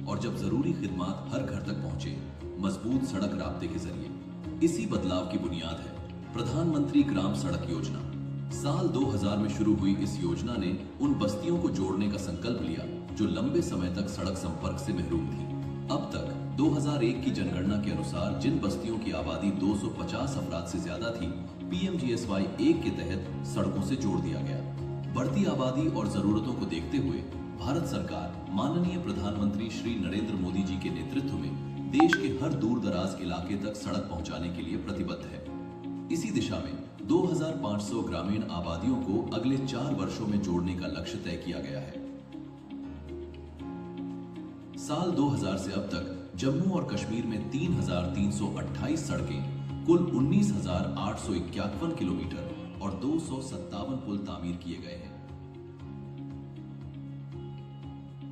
और जब जरूरी खिदमात हर घर तक पहुंचे मजबूत सड़क राब्ते के जरिए। इसी बदलाव की बुनियाद है प्रधानमंत्री ग्राम सड़क योजना। साल 2000 में शुरू हुई इस योजना ने उन बस्तियों को जोड़ने का संकल्प लिया जो लंबे समय तक सड़क संपर्क से महरूम थी। अब तक 2001 की जनगणना के अनुसार जिन बस्तियों की आबादी 250 अफराद से ज्यादा थी, PMGSY 1 के तहत सड़कों से जोड़ दिया गया। बढ़ती आबादी और जरूरतों को देखते हुए भारत सरकार माननीय प्रधानमंत्री श्री नरेंद्र मोदी जी के नेतृत्व में देश के हर दूर दराज इलाके तक सड़क पहुंचाने के लिए प्रतिबद्ध है। इसी दिशा में 2500 ग्रामीण आबादियों को अगले 4 वर्षों में जोड़ने का लक्ष्य तय किया गया है। साल 2000 से अब तक जम्मू और कश्मीर में 3328 सड़कें, कुल 19,851 किलोमीटर और 257 पुल तामीर किए गए हैं।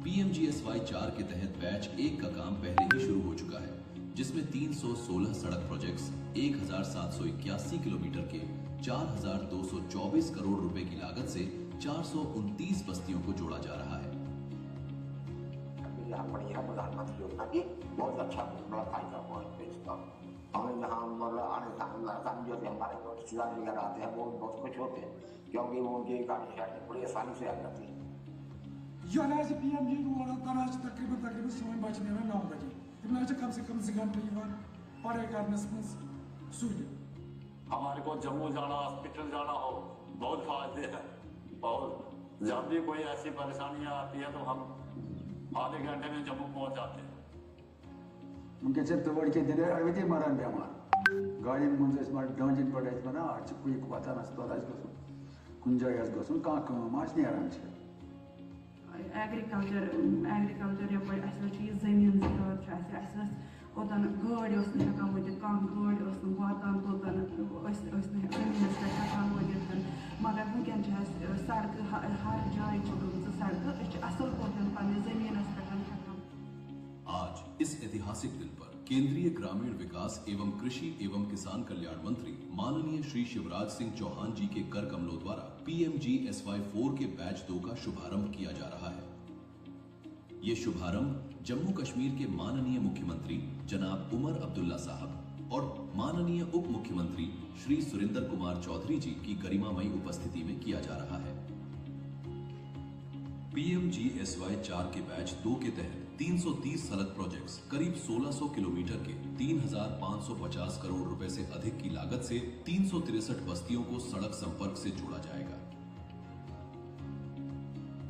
PMGSY 4 के तहत बैच 1 का काम पहले ही शुरू हो चुका है, जिसमें 316 सड़क प्रोजेक्ट्स 1781 किलोमीटर के 4224 करोड़ रुपए की लागत से 429 बस्तियों को जोड़ा जा रहा है। योजना पड़ी है, प्रधानमंत्री योजना की बहुत अच्छा फायदा हुआ है इसका। हमें जहाँ मतलब आने जाने जो हमारे जो रिश्तेदार वगैरह आते हैं वो बहुत खुश होते हैं, क्योंकि वो उनकी गाड़ी शाड़ी बड़ी आसानी से आ जाती है। यह PMG रोड तर तकरीबन सोन बज 9 बजे तम कम से कम 2 घंटे पढ़ाई करने सहूलियत। हमारे को जम्मू जाना, हॉस्पिटल जाना हो बहुत फायदे हैं, और जब भी कोई ऐसी परेशानियां आती है तो हम आधे घंटे में जम्मू पहुंच जाते हैं। उनके तोड़ के दिन अड़वती मरान बेमार गाड़ी मज डांजन पे वन क्विक वातान अस्पताल कुन जाए गुन कहान एग्रीकल्चर यप जमीन ज़रूरत ओतन गाड़ी हेकान वात कह गाड़ी वातान तोतन जमीन पे हेकान वात, मगर वुनकन सड़क हर जाए गई सड़क असल पे पे जमीन पे। आज इस ऐतिहासिक दिन पर केंद्रीय ग्रामीण विकास एवं कृषि एवं किसान कल्याण मंत्री माननीय श्री शिवराज सिंह चौहान जी के कर कमलों द्वारा PMGSY 4 के बैच 2 का शुभारंभ किया जा रहा है। ये शुभारंभ जम्मू कश्मीर के माननीय मुख्यमंत्री जनाब उमर अब्दुल्ला साहब और माननीय उप मुख्यमंत्री श्री सुरेंद्र कुमार चौधरी जी की गरिमामयी उपस्थिति में किया जा रहा है। PMGSY 4 के बैच 2 के तहत 330 सड़क प्रोजेक्ट्स करीब 1600 किलोमीटर के 3550 करोड़ रुपए से अधिक की लागत से 363 बस्तियों को सड़क संपर्क से जोड़ा जाएगा।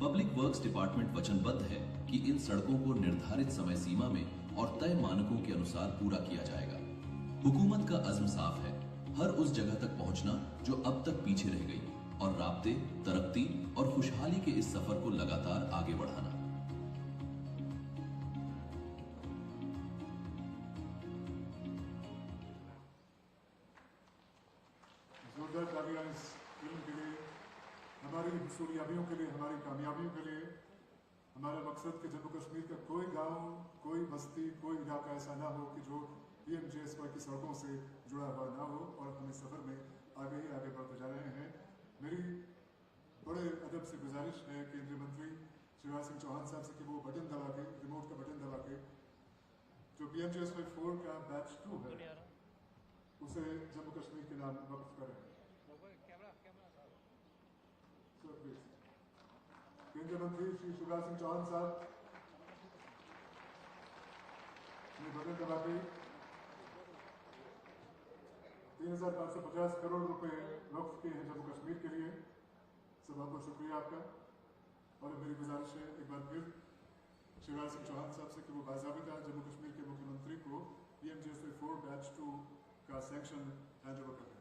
पब्लिक वर्क्स डिपार्टमेंट वचनबद्ध है कि इन सड़कों को निर्धारित समय सीमा में और तय मानकों के अनुसार पूरा किया जाएगा। हुकूमत का अज़्म साफ है, हर उस जगह तक पहुंचना जो अब तक पीछे रह गई और राब्ते, तरक्की और खुशहाली के इस सफर को लगातार आगे बढ़ाना। जोरदार तालियां इस फिल्म के लिए, हमारी हसूलियाबियों के लिए, हमारी कामयाबियों के लिए। हमारा मकसद कि जम्मू कश्मीर का कोई गांव, कोई बस्ती, कोई इलाका ऐसा ना हो कि जो PMGSY की सड़कों से जुड़ा हुआ ना हो, और हम इस सफर में आगे ही आगे बढ़ते जा रहे हैं। मेरी बड़े अदब से गुजारिश है केंद्रीय मंत्री शिवराज सिंह चौहान साहब से कि वो बटन दबा के, रिमोट का बटन दबा के जो PMGSY 4 का बैच 2 है उसे जम्मू कश्मीर के नाम वक्फ करें। केंद्रीय मंत्री श्री शिवराज सिंह चौहान साहब ने बटन दबा के 3550 करोड़ रुपए वक्फ किए हैं जम्मू कश्मीर के लिए। सब बहुत बहुत शुक्रिया आपका। और मेरी गुजारिश है एक बार फिर शिवराज सिंह चौहान साहब से कि वो बाज़ाबिता जम्मू कश्मीर के मुख्यमंत्री को PMGSY 4 बैच 2 का सैंक्शन हैंड ओवर करें।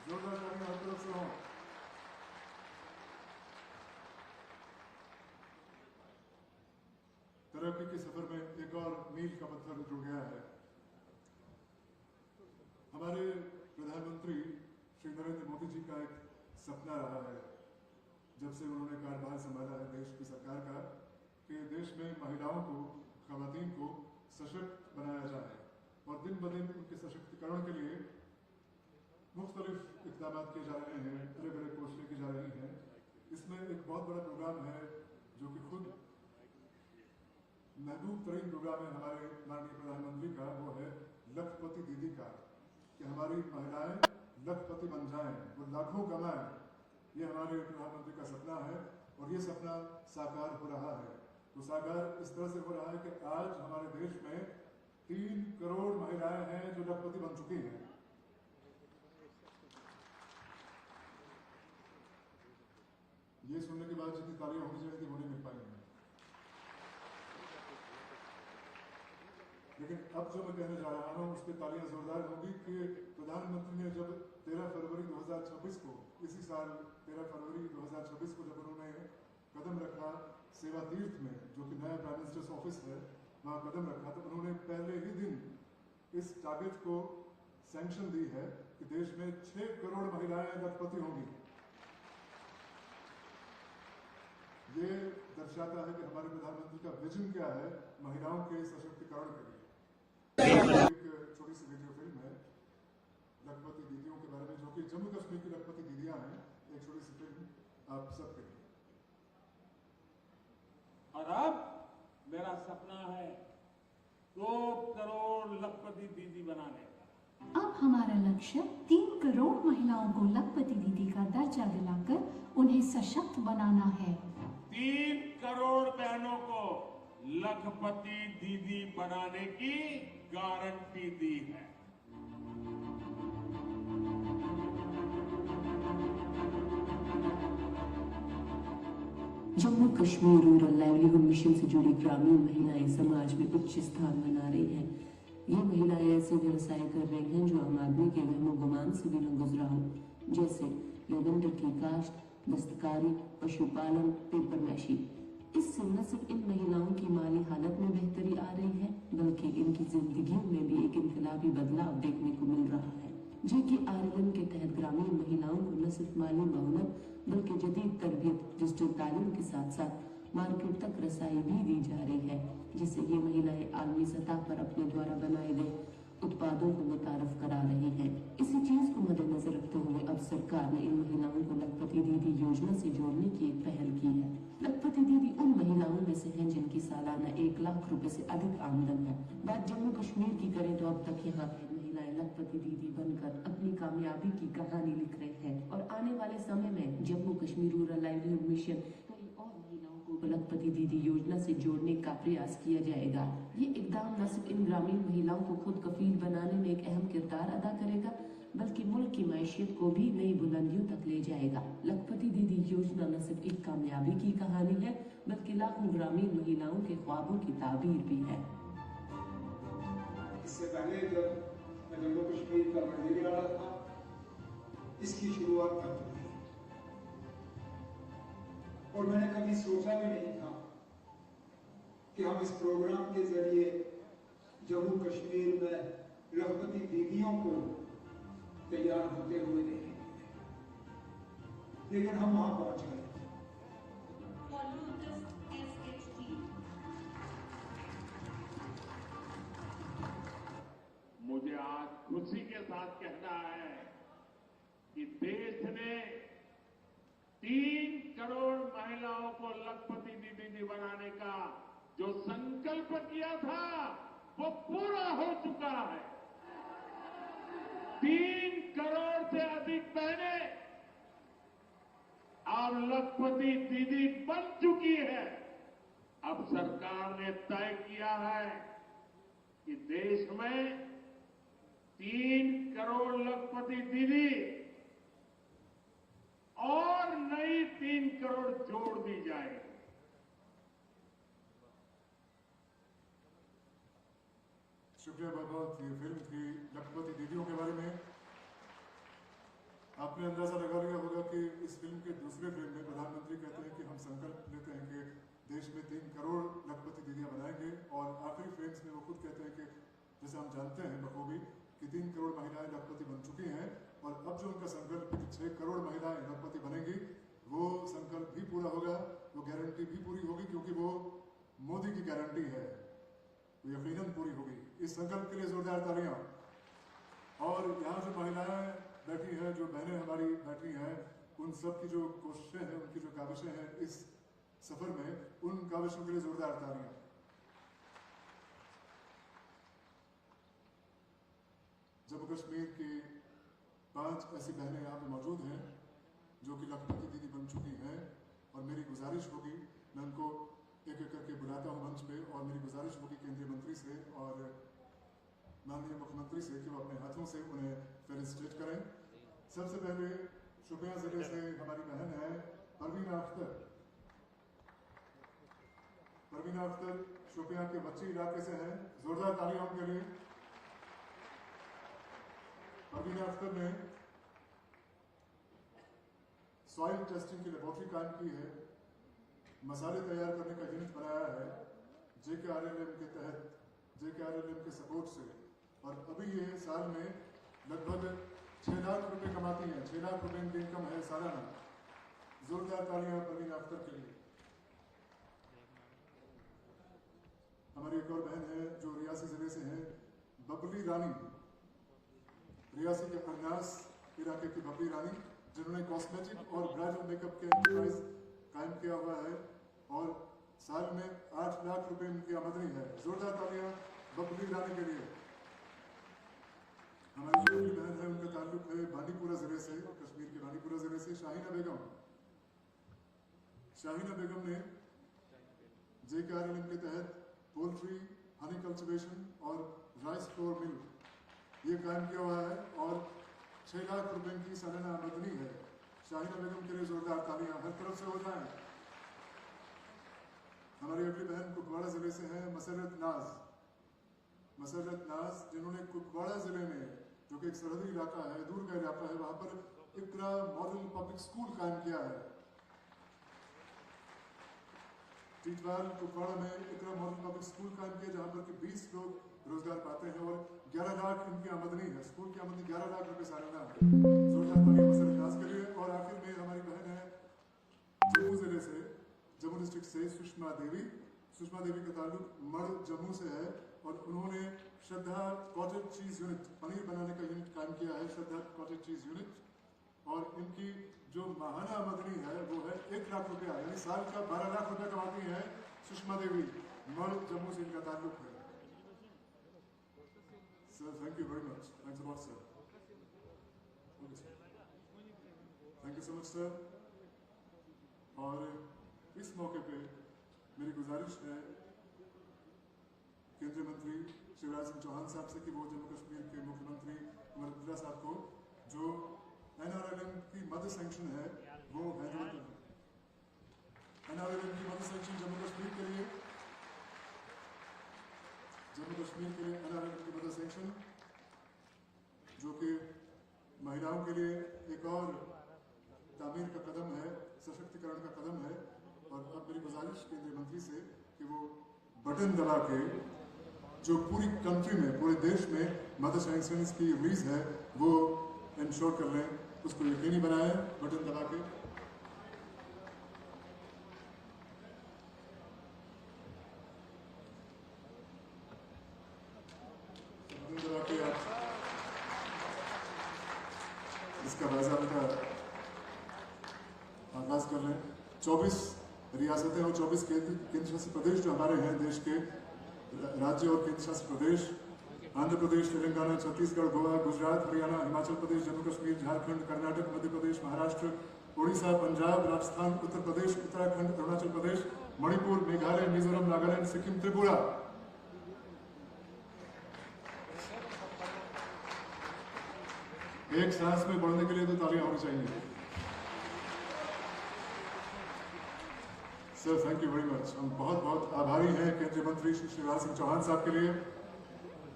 जोरदार तालियां हर तरफ से हों। तरक्की के सफर में एक और मील का पत्थर जुड़ गया है। हमारे प्रधानमंत्री श्री नरेंद्र मोदी जी का एक सपना रहा है जब से उन्होंने कार्यभार संभाला है देश की सरकार का, कि देश में महिलाओं को, खवातीन को सशक्त बनाया जाए, और दिन ब दिन उनके सशक्तिकरण के लिए मुख्तलिफ इक़दाम किए जा रहे हैं, अलग अलग कोशिशें की जा रही हैं। इसमें एक बहुत बड़ा प्रोग्राम है जो कि खुद महबूब तरीन प्रोग्राम है हमारे माननीय प्रधानमंत्री का, वो है लखपति दीदी का, कि हमारी महिलाएं लखपति बन जाएं, वो लाखों कमाएं। ये हमारे प्रधानमंत्री का सपना है और ये सपना साकार हो रहा है। तो साकार इस तरह से हो रहा है कि आज हमारे देश में 3 करोड़ महिलाएं हैं जो लखपति बन चुकी हैं। ये सुनने के बाद जितनी तालियां होनी चाहिए थी वो नहीं मिल पाई हैं। लेकिन अब जो मैं कहने जा रहा हूं उस पर तालियां जोरदार होंगी कि प्रधानमंत्री ने जब 13 फरवरी 2026 को, इसी साल 13 फरवरी 2026 को जब उन्होंने कदम रखा सेवा तीर्थ में, जो कि नया प्राइम मिनिस्टर्स ऑफिस है, वहां कदम रखा, तो उन्होंने पहले ही दिन इस टारगेट को सैंक्शन दी है कि देश में 6 करोड़ महिलाएं लखपति होंगी। ये दर्शाता है कि हमारे प्रधानमंत्री का विजन क्या है महिलाओं के सशक्तिकरण के लिए। एक छोटी सी वीडियो फिल्म है लखपति दीदियों के बारे में, जो कि जम्मू कश्मीर की लखपति दीदियां हैं। एक छोटी सी फिल्म आप सबके लिए। सपना है 2 करोड़ लखपति दीदी बनाने का। अब हमारा लक्ष्य 3 करोड़ महिलाओं को लखपति दीदी का दर्जा दिलाकर उन्हें सशक्त बनाना है। 3 करोड़ बहनों को लखपति दीदी बनाने की गारंटी दी है। Jammu Kashmir rural livelihood mission से जुड़ी ग्रामीण महिलाएं समाज में उच्च स्थान बना रही हैं। ये महिलाएं ऐसे व्यवसाय कर रही हैं जो आम आदमी के वहमो गुमान से भी न गुजरा हो, जैसे लेवेंडर की काश्त, दस्तकारी, पशुपालन, पेपर मैशी। इससे न सिर्फ इन महिलाओं की माली हालत में बेहतरी आ रही है, बल्कि इनकी जिंदगियों में भी एक इनकलाबी बदलाव देखने को मिल रहा है। JKRLM के तहत ग्रामीण महिलाओं को न सिर्फ माली महुनत बल्कि जदीद तरबियत, डिजिटल तालीम के साथ साथ मार्केट तक रसाई भी दी जा रही है, जिससे ये महिलाएं आलमी सतह पर अपने द्वारा बनाए गए उत्पादों को मुतारफ करा रही हैं। इसी चीज को मद्देनजर रखते हुए अब सरकार ने इन महिलाओं को लखपति दीदी योजना से जोड़ने की एक पहल की है। लखपति दीदी उन महिलाओं में से हैं जिनकी सालाना 1 लाख रुपए से अधिक आमदन है। बात जम्मू कश्मीर की करें तो अब तक यहाँ की महिलाएं लखपति दीदी बनकर अपनी कामयाबी की कहानी लिख रहे हैं और आने वाले समय में Jammu Kashmir rural livelihood mission कई और महिलाओं को लखपति दीदी योजना से जोड़ने का प्रयास किया जाएगा। ये इकदाम न सिर्फ इन ग्रामीण महिलाओं को खुद कफील बनाने में एक अहम किरदार अदा करेगा, बल्कि मुल्क की मैशियत को भी नई बुलंदियों तक ले जाएगा। लखपति दीदी योजना न सिर्फ एक कामयाबी की कहानी है, बल्कि लाखों ग्रामीण महिलाओं के ख्वाबों की ताबीर भी है। इससे पहले जब मैं जम्मू कश्मीर का वज़ीर आला था, इसकी शुरुआत कर चुकी है और मैंने कभी सोचा भी नहीं था कि हम इस प्रोग्राम के जरिए जम्मू कश्मीर में लखपति दीदियों को तैयार होते हुए देखेंगे, लेकिन हम वहां पहुंच गए। मुझे आज खुशी के साथ कहना है कि देश ने 3 करोड़ महिलाओं को लखपति दीदी बनाने का जो संकल्प किया था वो पूरा हो चुका है। 3 करोड़ से अधिक बहनें अब लखपति दीदी बन चुकी है। अब सरकार ने तय किया है कि देश में 3 करोड़ लखपति दीदी और नई 3 करोड़ जोड़ दी जाएगी। शुक्रिया बहुत। ये फिल्म थी लखपति दीदियों के बारे में। आपने अंदाजा लगा लिया होगा कि इस फिल्म के दूसरे फ्रेम में प्रधानमंत्री कहते हैं कि हम संकल्प लेते हैं कि देश में 3 करोड़ लखपति दीदियां बनाएंगे, और आखिरी फ्रेम्स में वो खुद कहते हैं कि जैसे हम जानते हैं बखूबी कि 3 करोड़ महिलाएं लखपति बन चुकी हैं, और अब जो उनका संकल्प कि 6 करोड़ महिलाएं लखपति बनेंगी, वो संकल्प भी पूरा होगा, वो गारंटी भी पूरी होगी, क्योंकि वो मोदी की गारंटी है, वो यकीनन पूरी होगी। इस संकल्प के लिए जोरदार तालियां। और यहाँ जो महिलाएं बैठी हैं, जो बहनें हमारी बैठी हैं, उन सब की जो कोशिशें हैं, उनकी जो काविशें हैं इस सफर में, उन काविशों के लिए जोरदार तालियां। जम्मू कश्मीर की 5 ऐसी बहनें यहाँ पे मौजूद हैं जो कि लखपति दीदी बन चुकी हैं, और मेरी गुजारिश होगी, मैं उनको एक एक करके बुलाता हूँ मंच पे, और मेरी गुजारिश होगी केंद्रीय मंत्री से और माननीय मुख्यमंत्री से कि वो अपने हाथों से उन्हें फेलिसिटेट करें। सबसे पहले शोपियां जिले से हमारी बहन है परवीना अख्तर। परवीना अख्तर शोपियां के बच्ची इलाके से हैं, जोरदार तालियां उनके लिए। परवीना अख्तर ने सॉइल टेस्टिंग की लेबोरेटरी कायम की है, मसाले तैयार करने का यूनिट बनाया है JKRLM के तहत, JKRLM के सपोर्ट से, और अभी ये साल में लगभग 6 लाख रुपए कमाती हैं। 6 लाख रुपए इनकी इनकम है सालाना। जोरदार तालियां परवीना अख्तर के लिए। हमारी एक और बहन है जो रियासी जिले से है, बबली रानी। रियासी के अरनास इलाके की बबली रानी, जिन्होंने कॉस्मेटिक और ब्राइडल मेकअप के एंटरप्राइज कायम किया हुआ है, और साल में 8 लाख रुपए उनकी आमदनी है। जोरदार तालियां बबली रानी के लिए। हमारी जो अपनी बहन है उनका ताल्लुक है बांडीपुरा जिले से, कश्मीर के बांडीपुरा जिले से। शाहीना बेगम ने JKRLM के तहत पोल्ट्री, हनी कल्टिवेशन और राइस फ्लोर मिल ये कायम किया हुआ है और 6 लाख रुपए की सालाना आमदनी है। शाहीना बेगम के लिए जोरदार तालियां हर तरफ से हो जाएं। हमारी अगली बहन कुपवाड़ा जिले से है मसरत नाज, जिन्होंने कुपवाड़ा जिले में, जो कि एक सरहदी इलाका है, दूर का इलाका है, वहां पर इकरा मॉडल पब्लिक स्कूल कायम किया है। टीटवाल कुपवाड़ा में इकरा मॉडल पब्लिक स्कूल कायम किया, जहां पर कि 20 लोग रोजगार पाते हैं और 11 लाख इनकी आमदनी है। स्कूल की आमदनी 11 लाख रुपए सालाना है। जोरदार तालियां मसरत नाज के लिए। और आखिर में हमारी बहन है जम्मू जिले से, जम्मू डिस्ट्रिक्ट से सुषमा देवी का ताल्लुक मड़ जम्मू से है और उन्होंने श्रद्धा कॉटेज चीज यूनिट, पनीर बनाने का यूनिट कायम किया है, श्रद्धा कॉटेज चीज यूनिट। और इनकी जो माहाना आमदनी है वो है 1 लाख रुपया, यानी साल का 12 लाख रुपया कमाती हैं सुषमा देवी। मड़ जम्मू से इनका ताल्लुक है। Sir thank you very much. Thanks a lot sir. Thank you so much sir. और इस मौके पे मेरी गुजारिश है केंद्रीय मंत्री शिवराज सिंह चौहान साहब से कि वो जम्मू कश्मीर के मुख्यमंत्री उमर अब्दुल्ला साहब को जो NRLM की मदद सैंक्शन है वो हैंडओवर करें। NRLM की मदद सैंक्शन जम्मू कश्मीर के लिए NRLM की मदद सैंक्शन, जो कि महिलाओं के लिए एक और तामीर का कदम है, सशक्तिकरण का कदम है। और अब मेरी गुजारिश केंद्रीय मंत्री से कि वो बटन दबा के जो पूरी कंट्री में, पूरे देश में मदर सैंक्शंस की रिलीज है वो इंश्योर कर लें, उसको यकीनी बनाएं बटन दबा के। बटन दबा के आप इसका बाज़ाब्ता आगाज कर लें। 24 रियासतें और 24 केंद्र शासित प्रदेश जो हमारे हैं, देश के राज्य और केंद्र शासित प्रदेश, आंध्र प्रदेश, तेलंगाना, छत्तीसगढ़, गोवा, गुजरात, हरियाणा, हिमाचल प्रदेश, जम्मू कश्मीर, झारखंड, कर्नाटक, मध्य प्रदेश, महाराष्ट्र, उड़ीसा, पंजाब, राजस्थान, उत्तर प्रदेश, उत्तराखंड, अरुणाचल प्रदेश, मणिपुर, मेघालय, मिजोरम, नागालैंड, सिक्किम, त्रिपुरा। एक सांस में बढ़ने के लिए तो तालियां होनी चाहिए। Sir thank you very much. हम बहुत बहुत आभारी हैं केंद्रीय मंत्री श्री शिवराज सिंह चौहान साहब के लिए,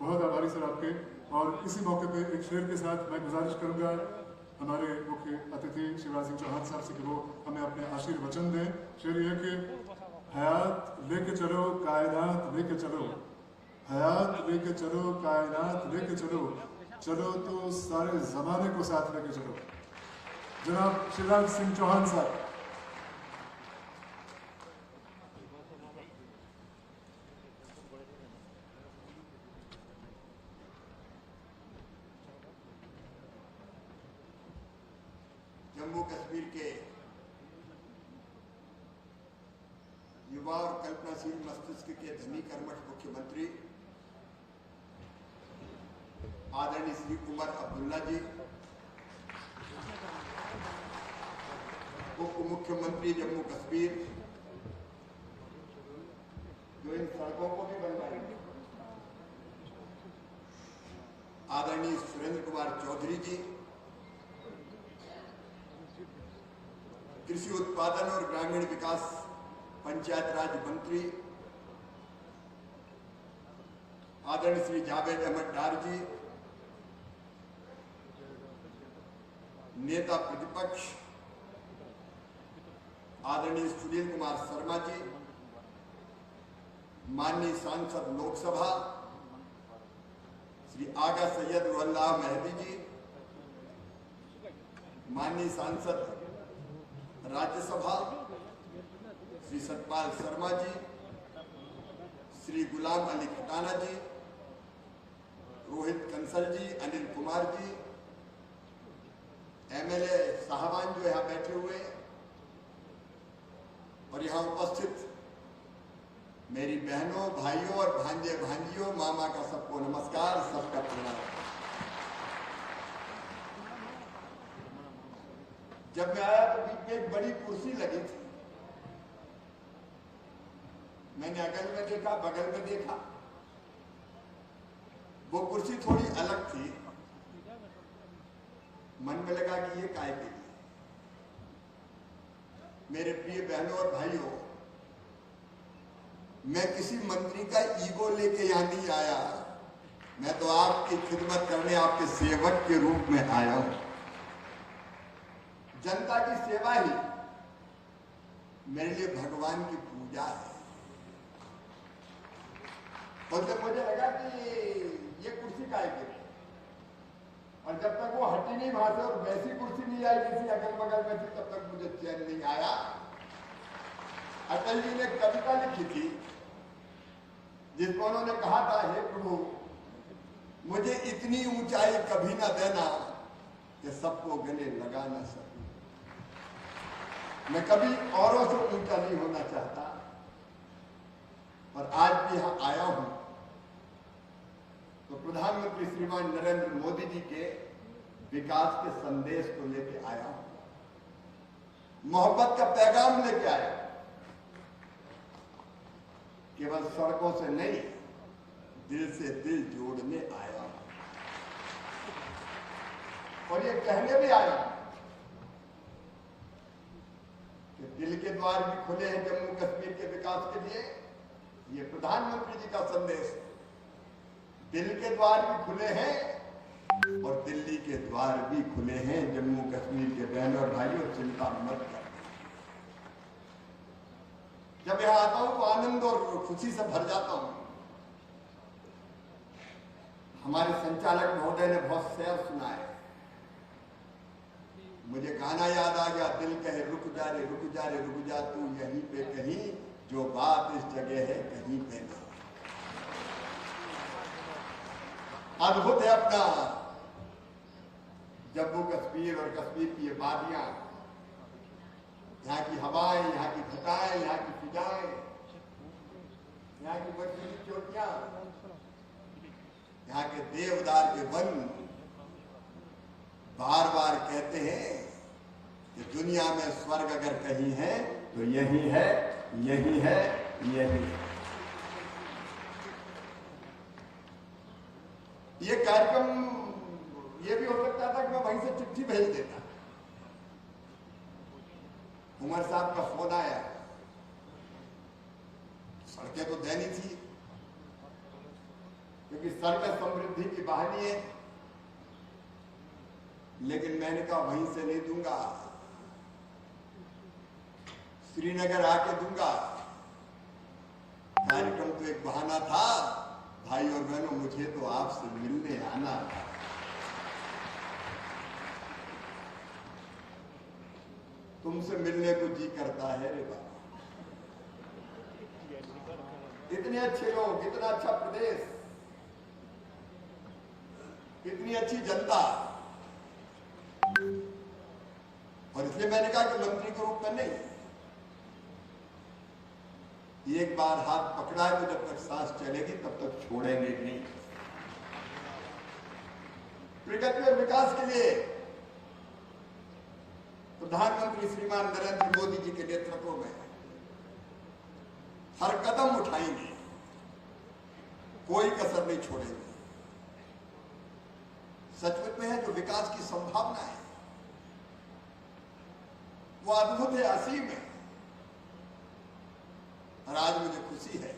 बहुत आभारी सर आपके। और इसी मौके पे एक शेर के साथ मैं गुजारिश करूंगा हमारे मुख्य अतिथि शिवराज सिंह चौहान साहब से कि वो हमें अपने आशीर्वचन दें। शेर यह कि हयात लेके चलो कायनात लेके चलो, हयात लेके चलो कायनात लेके चलो, चलो तो सारे जमाने को साथ लेके चलो। जनाब शिवराज सिंह चौहान साहब। जम्मू कश्मीर के युवा और कल्पनाशील मस्तिष्क के धनी कर्मठ मुख्यमंत्री आदरणीय श्री उमर अब्दुल्ला जी, उप मुख्यमंत्री जम्मू कश्मीर जो इन सड़कों को भी बनवाएंगे, आदरणीय सुरेंद्र कुमार चौधरी जी, कृषि उत्पादन और ग्रामीण विकास पंचायत राज मंत्री आदरणीय श्री जावेद अहमद डार जी, नेता प्रतिपक्ष आदरणीय सुनील कुमार शर्मा जी, माननीय सांसद लोकसभा श्री आगा सैयद रुहल्लाह मेहदी जी, माननीय सांसद राज्यसभा श्री सतपाल शर्मा जी, श्री गुलाम अली खटाना जी, रोहित कंसल जी, अनिल कुमार जी, MLA साहबान जो यहाँ बैठे हुए और यहाँ उपस्थित मेरी बहनों, भाइयों और भांजे भांजियों, मामा का सबको नमस्कार, सबका प्रणाम। जब मैं आया तो बीच में एक बड़ी कुर्सी लगी थी। मैंने अगल में देखा, बगल में देखा, वो कुर्सी थोड़ी अलग थी। मन में लगा कि ये काय के लिए। मेरे प्रिय बहनों और भाइयों, मैं किसी मंत्री का ईगो लेके यहां नहीं आया। मैं तो आपकी खिदमत करने, आपके सेवक के रूप में आया हूं। जनता की सेवा ही मेरे लिए भगवान की पूजा है। और जब मुझे लगा कि ये कुर्सी काय के लिए, और जब तक वो हटी नहीं वहां से और वैसी कुर्सी नहीं आई किसी अगल बगल में थी, तब तक मुझे चैन नहीं आया। अटल जी ने कविता लिखी थी जिसको उन्होंने कहा था, हे प्रभु मुझे इतनी ऊंचाई कभी ना देना कि सबको गले लगा ना सकूं। मैं कभी औरों से ऊंचा नहीं होना चाहता, और आज भी यहां आया हूं तो प्रधानमंत्री श्रीमान नरेंद्र मोदी जी के विकास के संदेश को लेके आया हूं, मोहब्बत का पैगाम लेके आया। केवल सड़कों से नहीं, दिल से दिल जोड़ने आया हूं। और ये कहने भी आया कि दिल के द्वार भी खुले हैं जम्मू कश्मीर के विकास के लिए। ये प्रधानमंत्री जी का संदेश, दिल के द्वार भी खुले हैं और दिल्ली के द्वार भी खुले हैं। जम्मू कश्मीर के बहनों और भाइयों, चिंता मत करें। जब यहां आता हूं तो आनंद और खुशी से भर जाता हूं। हमारे संचालक महोदय ने बहुत शेर सुनाए, मुझे गाना याद आ गया, दिल कहे रुक जा रे रुक जा रे रुक जा, तू यहीं पे कहीं, जो बात इस जगह है कहीं पे ना। अद्भुत है अपना जम्मू कश्मीर और कश्मीर की ये वादियां, यहाँ की हवाएं, यहाँ की घटाएं, यहाँ की फिजाएं, यहाँ की बर्फीली चोटियां, यहाँ के देवदार के वन बार बार कहते हैं कि दुनिया में स्वर्ग अगर कहीं है तो यही है, यही है, यही है। ये कार्यक्रम ये भी हो सकता था कि मैं वहीं से चिट्ठी भेज देता। उमर साहब का फोन आया, सड़कें तो देनी थी क्योंकि सड़कें समृद्धि की बहानी है, लेकिन मैंने कहा वहीं से नहीं दूंगा, श्रीनगर आके दूंगा। कार्यक्रम तो एक बहाना था। भाई और बहनों, मुझे तो आपसे मिलने आना था। तुमसे मिलने को जी करता है रे बाबा। इतने अच्छे लोग, इतना अच्छा प्रदेश, इतनी अच्छी जनता, और इसलिए मैंने कहा कि मंत्री के रूप में नहीं, एक बार हाथ पकड़ा है तो जब तक सांस चलेगी तब तक छोड़ेंगे नहीं। प्रगति और विकास के लिए प्रधानमंत्री श्रीमान नरेंद्र मोदी जी के नेतृत्व में हर कदम उठाएंगे, कोई कसर नहीं छोड़ेंगे। सचमुच में है जो विकास की संभावना है वो अद्भुत है, असीम है। और आज मुझे खुशी है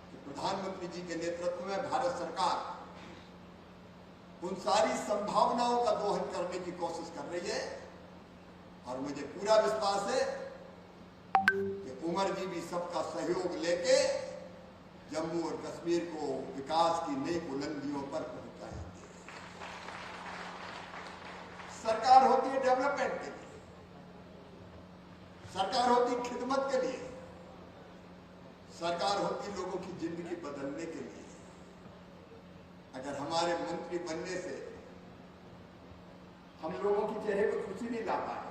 कि प्रधानमंत्री जी के नेतृत्व में भारत सरकार उन सारी संभावनाओं का दोहन करने की कोशिश कर रही है। और मुझे पूरा विश्वास है कि उमर जी भी सबका सहयोग लेके जम्मू और कश्मीर को विकास की नई बुलंदियों पर पहुंचाएंगे। सरकार होती है डेवलपमेंट के लिए, सरकार होती खिदमत के लिए, सरकार होती लोगों की जिंदगी बदलने के लिए। अगर हमारे मंत्री बनने से हम लोगों की चेहरे पर खुशी नहीं ला पाए,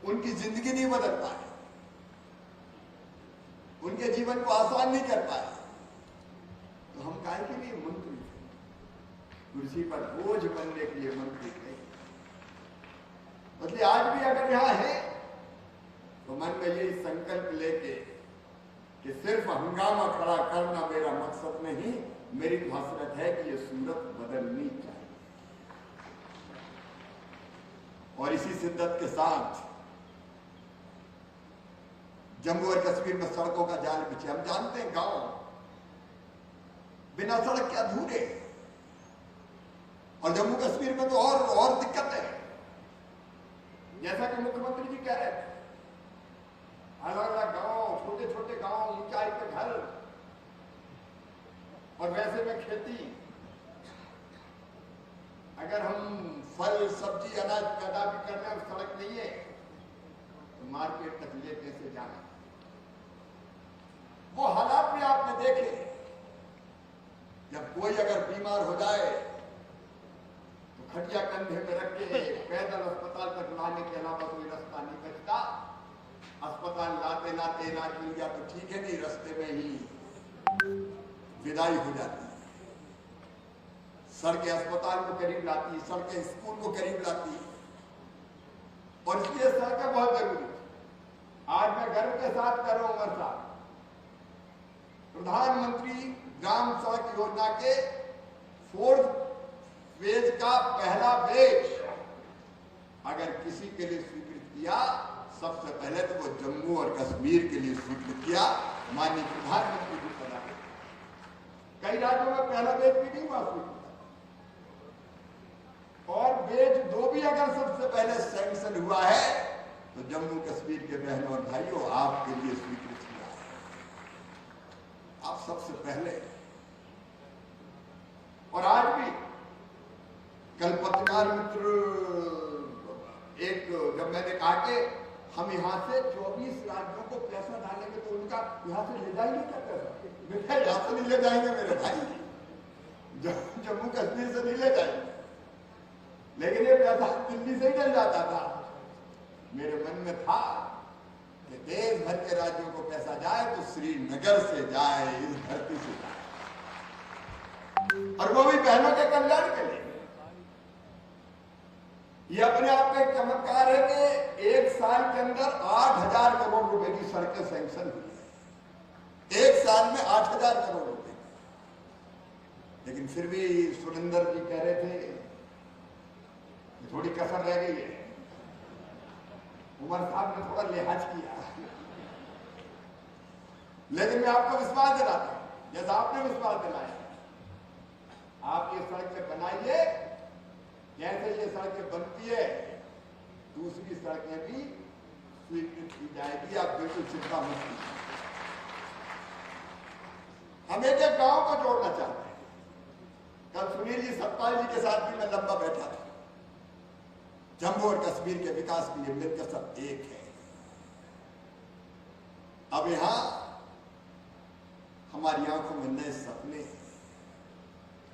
उनकी जिंदगी नहीं बदल पाए, उनके जीवन को आसान नहीं कर पाए, तो हम काहे के लिए मंत्री कुर्सी पर बोझ बनने के लिए मंत्री थे। मतलब आज भी अगर यहां है तो मन में यही संकल्प लेके कि सिर्फ हंगामा खड़ा करना मेरा मकसद नहीं, मेरी हसरत है कि ये सूरत बदलनी चाहिए। और इसी शिद्दत के साथ जम्मू और कश्मीर में सड़कों का जाल बिछे। हम जानते हैं गांव बिना सड़क के अधूरे, और जम्मू कश्मीर में तो और दिक्कत है। जैसा कि मुख्यमंत्री जी कह रहे थे, अलग अलग गांव, छोटे छोटे गांव, ऊंचाई पे घर, और वैसे में खेती। अगर हम फल सब्जी अनाज पैदा भी करने और सड़क नहीं है तो मार्केट तक ले कैसे जाना। वो हालात भी आपने देखे, जब कोई अगर बीमार हो जाए तो खटिया कंधे पे रख के पैदल अस्पताल तक लाने के अलावा कोई रास्ता नहीं बचता। अस्पताल लाते लाते इलाज मिल गया तो ठीक है, नहीं रास्ते में ही विदाई हो जाती है। सड़कें अस्पताल को करीब लाती है, सड़कें स्कूल को करीब लाती है, और इसलिए सड़कें बहुत जरूरी है। आज मैं गर्व के साथ कर रहा हूं उमर साहब, प्रधानमंत्री ग्राम सड़क योजना के 4th फेज का पहला फेज अगर किसी के लिए स्वीकृत किया, सबसे पहले तो वो जम्मू और कश्मीर के लिए स्वीकृत किया माननीय प्रधानमंत्री जी सदा। कई राज्यों में पहला फेज भी नहीं हुआ स्वीकृत, और फेज 2 भी अगर सबसे पहले सैंक्शन हुआ है तो जम्मू कश्मीर के बहनों और भाइयों आपके लिए स्वीकृत हुआ है। आप सबसे पहले। और आज भी कल पत्रकार मित्र एक, जब मैंने कहा कि हम यहां से 24 राज्यों को पैसा डालेंगे तो उनका यहां से ले जाएंगे क्या पैसा? यहां से नहीं ले जाएंगे मेरे भाई, जम्मू कश्मीर से नहीं ले जाएंगे, लेकिन ये पैसा दिल्ली से ही डल जाता था। मेरे मन में था कि देश भर के राज्यों को पैसा जाए तो श्रीनगर से जाए, इस धरती से जाए, और वो भी बहनों के कल्याण के लिए। ये अपने आप में एक चमत्कार है कि 1 साल के अंदर 8,000 करोड़ रुपए की सड़कें सैंक्शन हुई है। 1 साल में 8,000 करोड़ रुपए। लेकिन फिर भी सुरेंद्र जी कह रहे थे थोड़ी कसर रह गई है। उमर साहब ने थोड़ा लिहाज किया, लेकिन मैं आपको विश्वास दिलाता हूं, जैसा आपने विश्वास दिलाया, आप ये सड़कें बनाइए, जैसे ये सड़कें बनती है दूसरी सड़कें भी स्वीकृत की जाएगी। आप बिल्कुल चिंता मत कीजिए। हम एक एक गांव को जोड़ना चाहते हैं। कल सुनील जी सतपाल जी के साथ भी मैं लंबा बैठा था। जम्मू और कश्मीर के विकास के लिए मिलकर सब एक है। अब यहां हमारी आंखों में नए सपने हैं।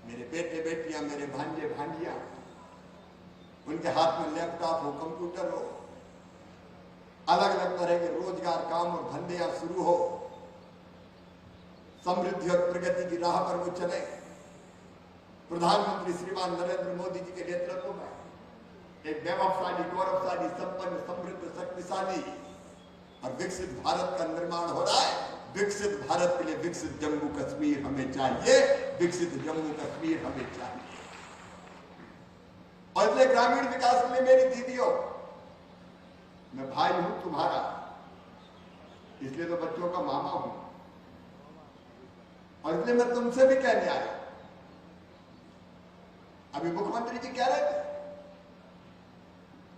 मेरे बेटे बेटियां, मेरे भांजे भांजियां, उनके हाथ में लैपटॉप हो, कंप्यूटर हो, अलग अलग तरह के रोजगार, काम और धंधे शुरू हो, समृद्धि और प्रगति की राह पर वो चले। प्रधानमंत्री श्रीमान नरेंद्र मोदी जी के नेतृत्व में एक वैभवशाली, गौरवशाली, संपन्न, समृद्ध, शक्तिशाली और विकसित भारत का निर्माण हो रहा है। विकसित भारत के लिए विकसित जम्मू कश्मीर हमें चाहिए, विकसित जम्मू कश्मीर हमें चाहिए। और इसलिए ग्रामीण विकास के लिए मेरी दीदियों, मैं भाई हूं तुम्हारा, इसलिए तो बच्चों का मामा हूं, और इसलिए मैं तुमसे भी कहने आया। अभी मुख्यमंत्री जी कह रहे थे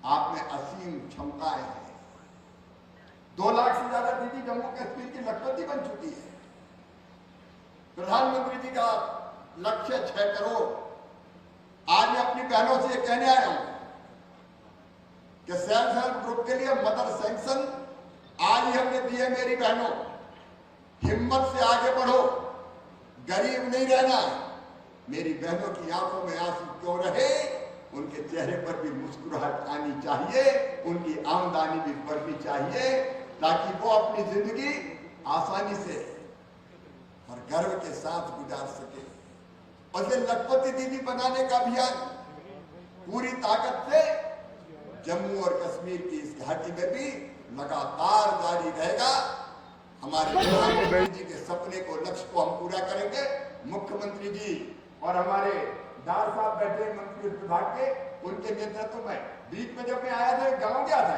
आप में असीम क्षमताएं हैं। 2 लाख से ज्यादा दीदी जम्मू कश्मीर की लखपति बन चुकी है। प्रधानमंत्री जी का लक्ष्य 6 करोड़। आज मैं अपनी बहनों से ये कहने आया हूं कि सेल्फ हेल्प ग्रुप के लिए मदर सैंक्शन आज ही हमने दिए। मेरी बहनों, हिम्मत से आगे बढ़ो, गरीब नहीं रहना। मेरी बहनों की आंखों में आंसू क्यों रहे, उनके चेहरे पर भी मुस्कुराहट आनी चाहिए, उनकी आमदनी भी बढ़नी चाहिए, ताकि वो अपनी जिंदगी आसानी से और गर्व के साथ गुजार सके। और ये लखपति दीदी बनाने का अभियान पूरी ताकत से जम्मू और कश्मीर की इस घाटी में भी लगातार जारी रहेगा। हमारे प्रधानमंत्री जी के सपने को, लक्ष्य को हम पूरा करेंगे। मुख्यमंत्री जी और हमारे दार साहब बैठे मंत्री विभाग के, उनके नेतृत्व में बीच में जब मैं आया था गांव गया था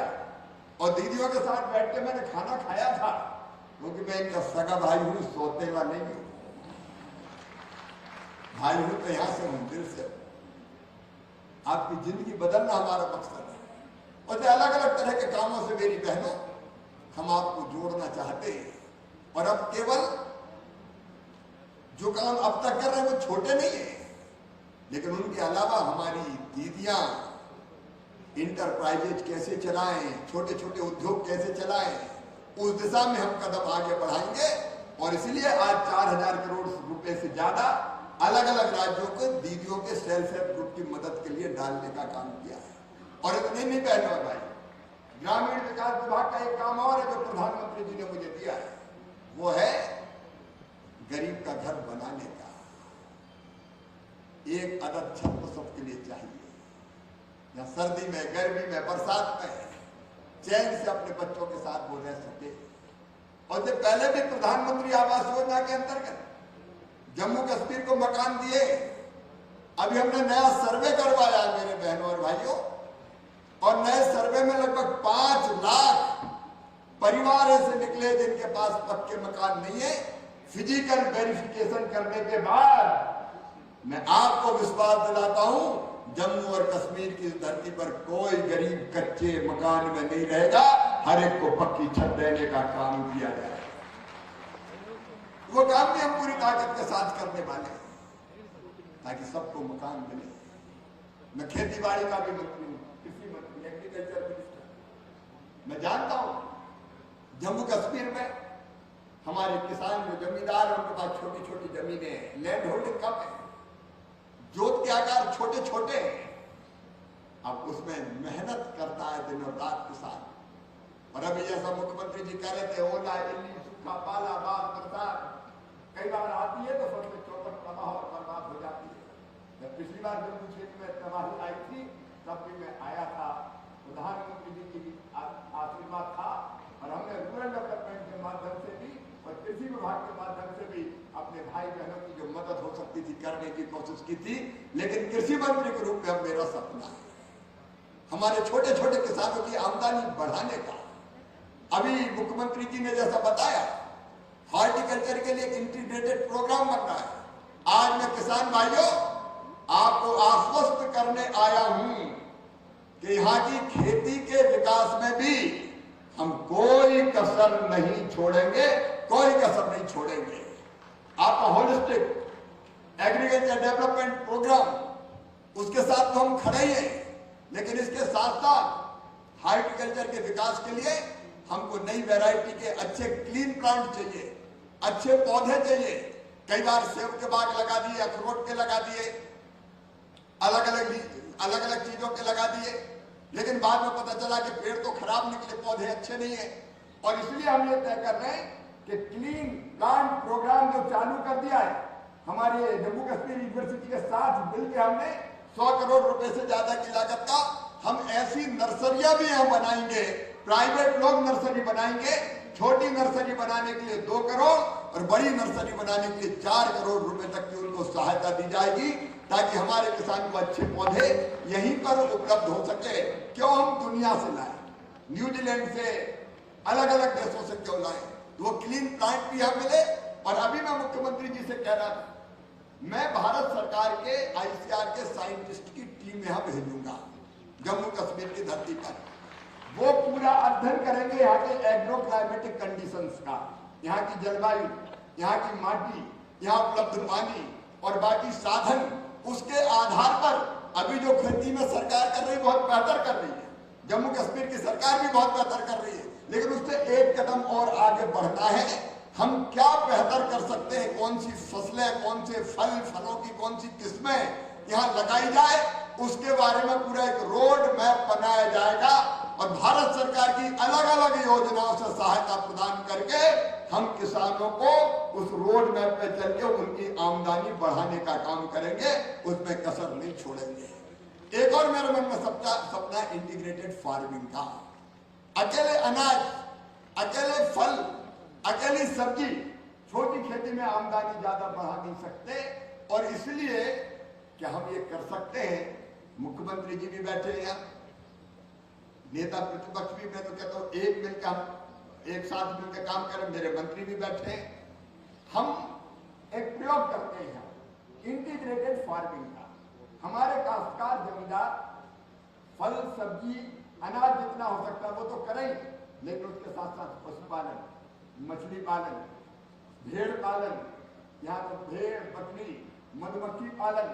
और दीदियों के साथ बैठ के मैंने खाना खाया था, क्योंकि मैं इनका सगा भाई हूं, सौतेला नहीं हूं। भाई हूं तो यहां से हूं, दिल से। आपकी जिंदगी बदलना हमारा मकसद है और अलग अलग तरह के कामों से मेरी बहनों हम आपको जोड़ना चाहते हैं। और अब केवल जो काम अब तक कर रहे हैं वो छोटे नहीं है, लेकिन उनके अलावा हमारी दीदियां इंटरप्राइजेज कैसे चलाएं, छोटे छोटे उद्योग कैसे चलाएं, उस दिशा में हम कदम आगे बढ़ाएंगे। और इसलिए आज 4000 करोड़ रुपए से ज्यादा अलग अलग राज्यों को दीदियों के सेल्फ हेल्प ग्रुप की मदद के लिए डालने का काम किया है। और इतने नहीं बहनों और भाई, ग्रामीण विकास विभाग का एक काम और है जो प्रधानमंत्री जी ने मुझे दिया है, वो है गरीब का घर बनाने का। एक अदद छत तो सबके लिए चाहिए, या सर्दी में, गर्मी में, बरसात में चैन से अपने बच्चों के साथ वो रह सके। और जो पहले भी प्रधानमंत्री आवास योजना के अंतर्गत जम्मू कश्मीर को मकान दिए। अभी हमने नया सर्वे करवाया मेरे बहनों और भाइयों, और नए सर्वे में लगभग 5 लाख परिवार ऐसे निकले जिनके पास पक्के मकान नहीं है। फिजिकल वेरिफिकेशन करने के बाद मैं आपको विश्वास दिलाता हूं, जम्मू और कश्मीर की इस धरती पर कोई गरीब कच्चे मकान में नहीं रहेगा। हर एक को पक्की छत देने का काम किया जाएगा। वो काम भी हम पूरी ताकत के साथ करने वाले हैं ताकि सबको मकान मिले। मैं खेती बाड़ी का भी मंत्री हूं, कृषि मंत्री, एग्रीकल्चर मिनिस्टर। मैं जानता हूं जम्मू कश्मीर में हमारे किसान जो जमींदार हैं उनके पास छोटी छोटी जमीनें हैं, लैंड होल्डिंग कम है, जोत के आकार छोटे छोटे हैं। अब उसमें मेहनत करता है दिन और रात किसान। और अभी जैसा मुख्यमंत्री जी कह रहे थे, ओला, इल्ली, सूखा, पाला, बाढ़, बरसात कई बार आती है तो फसल चौपट, तबाह और बर्बाद हो जाती है। जब पिछली बार जम्मू क्षेत्र में तबाही आई थी तब भी मैं आया था, प्रधानमंत्री जी की आशीर्वाद था और हमने रूरल डेवलपमेंट के माध्यम से भी और कृषि विभाग के माध्यम से भी अपने भाई बहनों की जो मदद हो सकती थी करने की कोशिश की थी। लेकिन कृषि मंत्री के रूप में अब मेरा सपना है हमारे छोटे छोटे किसानों की आमदनी बढ़ाने का। अभी मुख्यमंत्री जी ने जैसा बताया, हॉर्टिकल्चर के लिए एक इंटीग्रेटेड प्रोग्राम बन रहा है। आज मैं किसान भाइयों आपको आश्वस्त करने आया हूं कि यहाँ की खेती के विकास में भी हम कोई कसर नहीं छोड़ेंगे, कोई कसर नहीं छोड़ेंगे। आपका होलिस्टिक एग्रीकल्चर डेवलपमेंट प्रोग्राम उसके साथ तो हम खड़े ही हैं, लेकिन इसके साथ साथ हॉर्टिकल्चर के विकास के लिए हमको नई वैरायटी के अच्छे क्लीन प्लांट चाहिए, अच्छे पौधे चाहिए। कई बार सेब के बाग लगा दिए, अखरोट के लगा दिए, अलग अलग चीजों के लगा दिए, लेकिन बाद में पता चला कि पेड़ तो खराब निकले, पौधे अच्छे नहीं है। और इसलिए हम ये तय कर रहे हैं कि क्लीन प्लांट प्रोग्राम जो चालू कर दिया है हमारे जम्मू कश्मीर यूनिवर्सिटी के साथ मिलकर, हमने 100 करोड़ रुपए से ज्यादा की लागत का हम ऐसी नर्सरियां भी यहां बनाएंगे, प्राइवेट लोग नर्सरी बनाएंगे। छोटी नर्सरी बनाने के लिए 2 करोड़ और बड़ी नर्सरी बनाने के लिए 4 करोड़ रुपए तक की उनको सहायता दी जाएगी, ताकि हमारे किसान को अच्छे पौधे यहीं पर उपलब्ध हो सके। क्यों हम दुनिया से लाए, न्यूजीलैंड से, अलग अलग देशों से क्यों लाए? तो वो क्लीन प्लांट भी यहां मिले। और अभी मैं मुख्यमंत्री जी से कह रहा था, मैं भारत सरकार के ICAR के साइंटिस्ट की टीम यहां भेजूंगा जम्मू कश्मीर की धरती पर। वो पूरा अध्ययन करेंगे यहाँ के एग्रो क्लाइमेटिक कंडीशंस का, यहाँ की जलवायु, यहाँ की माटी, यहाँ उपलब्ध पानी और बाकी साधन। उसके आधार पर अभी जो खेती में सरकार कर रही है बहुत बेहतर कर रही है, जम्मू कश्मीर की सरकार भी बहुत बेहतर कर रही है, लेकिन उससे एक कदम और आगे बढ़ना है। हम क्या बेहतर कर सकते हैं, कौन सी फसलें, कौन से फलों की कौन सी किस्में यहाँ लगाई जाए, उसके बारे में पूरा एक रोड मैप बनाया जाएगा। और भारत सरकार की अलग अलग योजनाओं से सहायता प्रदान करके हम किसानों को उस रोड मैप पे चल के उनकी आमदनी बढ़ाने का काम करेंगे, उसमें कसर नहीं छोड़ेंगे। एक और मेरे मन में सपना इंटीग्रेटेड फार्मिंग का। अकेले अनाज, अकेले फल, अकेली सब्जी, छोटी खेती में आमदनी ज्यादा बढ़ा नहीं सकते, और इसलिए क्या हम ये कर सकते हैं, मुख्यमंत्री जी भी बैठे हैं, नेता प्रतिपक्ष भी, मैं तो कहता हूं एक साथ मिलकर काम करें, मेरे मंत्री भी बैठे हैं, हम एक प्रयोग करते हैं इंटीग्रेटेड फार्मिंग का। हमारे काश्तकार जमींदार फल सब्जी अनाज जितना हो सकता है वो तो करें, लेकिन उसके साथ साथ पशुपालन, मछली पालन, भेड़ पालन, यहाँ तो भेड़ बकरी, मधुमक्खी पालन,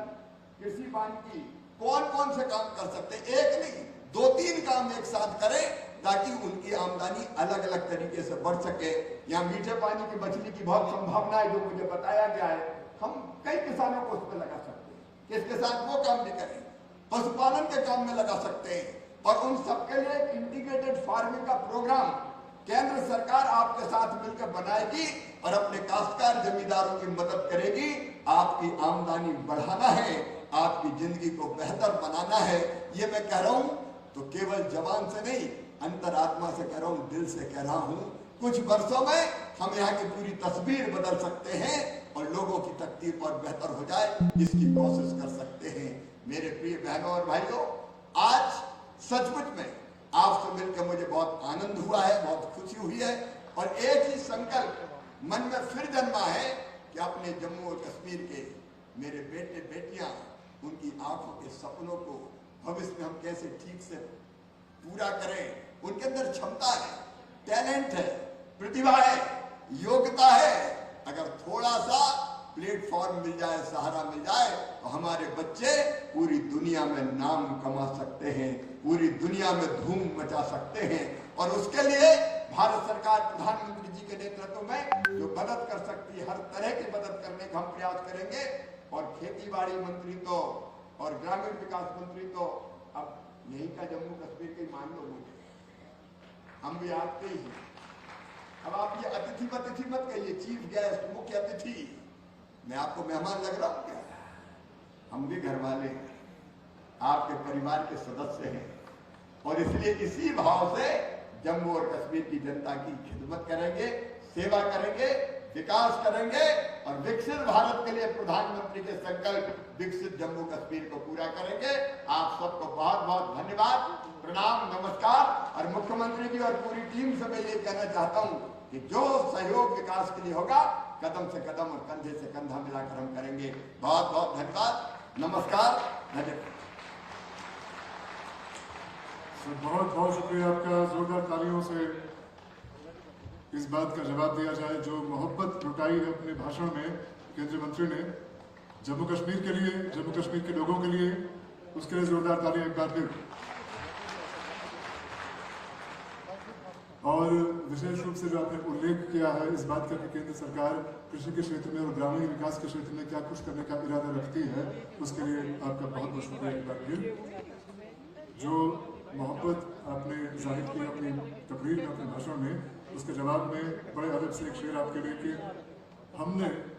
कृषि वानिकी, कौन कौन से काम कर सकते हैं, एक नहीं 2-3 काम एक साथ करें ताकि उनकी आमदनी अलग अलग तरीके से बढ़ सके। यहाँ मीठे पानी की मछली की बहुत संभावना है जो मुझे बताया गया है, हम कई किसानों को उस पर लगा सकते हैं, इसके साथ वो काम भी करें, पशुपालन के काम में लगा सकते हैं, और उन सबके लिए एक इंटीग्रेटेड फार्मिंग का प्रोग्राम केंद्र सरकार आपके साथ मिलकर बनाएगी और अपने काश्तकार जमींदारों की मदद करेगी। आपकी आमदनी बढ़ाना है, आपकी जिंदगी को बेहतर बनाना है, ये मैं कह रहा हूं तो केवल जबान से नहीं, अंतरात्मा से कह रहा हूं, दिल से कह रहा हूं। कुछ वर्षों में हम यहाँ की पूरी तस्वीर बदल सकते हैं और लोगों की तकदीर और बेहतर हो जाए, इसकी कोशिश कर सकते हैं। मेरे प्रिय बहनों और भाइयों, आज सचमुच में आपसे मिलकर मुझे बहुत आनंद हुआ है, बहुत खुशी हुई है, और एक ही संकल्प मन में फिर जन्मा है कि अपने जम्मू और कश्मीर के मेरे बेटे बेटियां, उनकी आंखों के सपनों को भविष्य में हम कैसे ठीक से पूरा करें। उनके अंदर क्षमता है, टैलेंट है, प्रतिभा है, योग्यता है। अगर थोड़ा सा प्लेटफॉर्म मिल जाए, सहारा मिल जाए, तो हमारे बच्चे पूरी दुनिया में नाम कमा सकते हैं, पूरी दुनिया में धूम मचा सकते हैं। और उसके लिए भारत सरकार प्रधानमंत्री जी के नेतृत्व में जो मदद कर सकती है, हर तरह की मदद करने का हम प्रयास करेंगे। और खेती बाड़ी मंत्री तो और ग्रामीण विकास मंत्री तो अब यही का जम्मू कश्मीर के मान लो, मुझे हम भी आपके ही। अब आप ये अतिथि मत कहिए, चीफ गेस्ट, मुख्य अतिथि, मैं आपको मेहमान लग रहा हूं क्या? हम भी घर वाले हैं, आपके परिवार के सदस्य हैं, और इसलिए इसी भाव से जम्मू और कश्मीर की जनता की खिदमत करेंगे, सेवा करेंगे, विकास करेंगे, और विकसित भारत के लिए प्रधानमंत्री के संकल्प विकसित जम्मू कश्मीर को पूरा करेंगे। आप सबको बहुत बहुत धन्यवाद, प्रणाम, नमस्कार। और मुख्यमंत्री जी और पूरी टीम से मैं ये कहना चाहता हूं कि जो सहयोग विकास के लिए होगा, कदम से कदम और कंधे से कंधा मिलाकर हम करेंगे। बहुत बहुत धन्यवाद, नमस्कार, धन्यवाद। बहुत बहुत शुक्रिया आपका। जोरदार तालियों से इस बात का जवाब दिया जाए जो मोहब्बत लुटाई है अपने भाषण में केंद्रीय मंत्री ने जम्मू कश्मीर के लिए, जम्मू कश्मीर के लोगों के लिए, उसके लिए जोरदार तालियां एक बार फिर। और विशेष रूप से जो आपने उल्लेख किया है इस बात का कि केंद्र सरकार कृषि के क्षेत्र में और ग्रामीण विकास के क्षेत्र में क्या कुछ करने का इरादा रखती है, उसके लिए आपका बहुत बहुत शुक्रिया एक बार फिर। जो मोहब्बत आपने जाहिर की अपनी तकरीर में, अपने भाषण में, उसके जवाब में बड़े अदब से एक शेर आपके लिए कि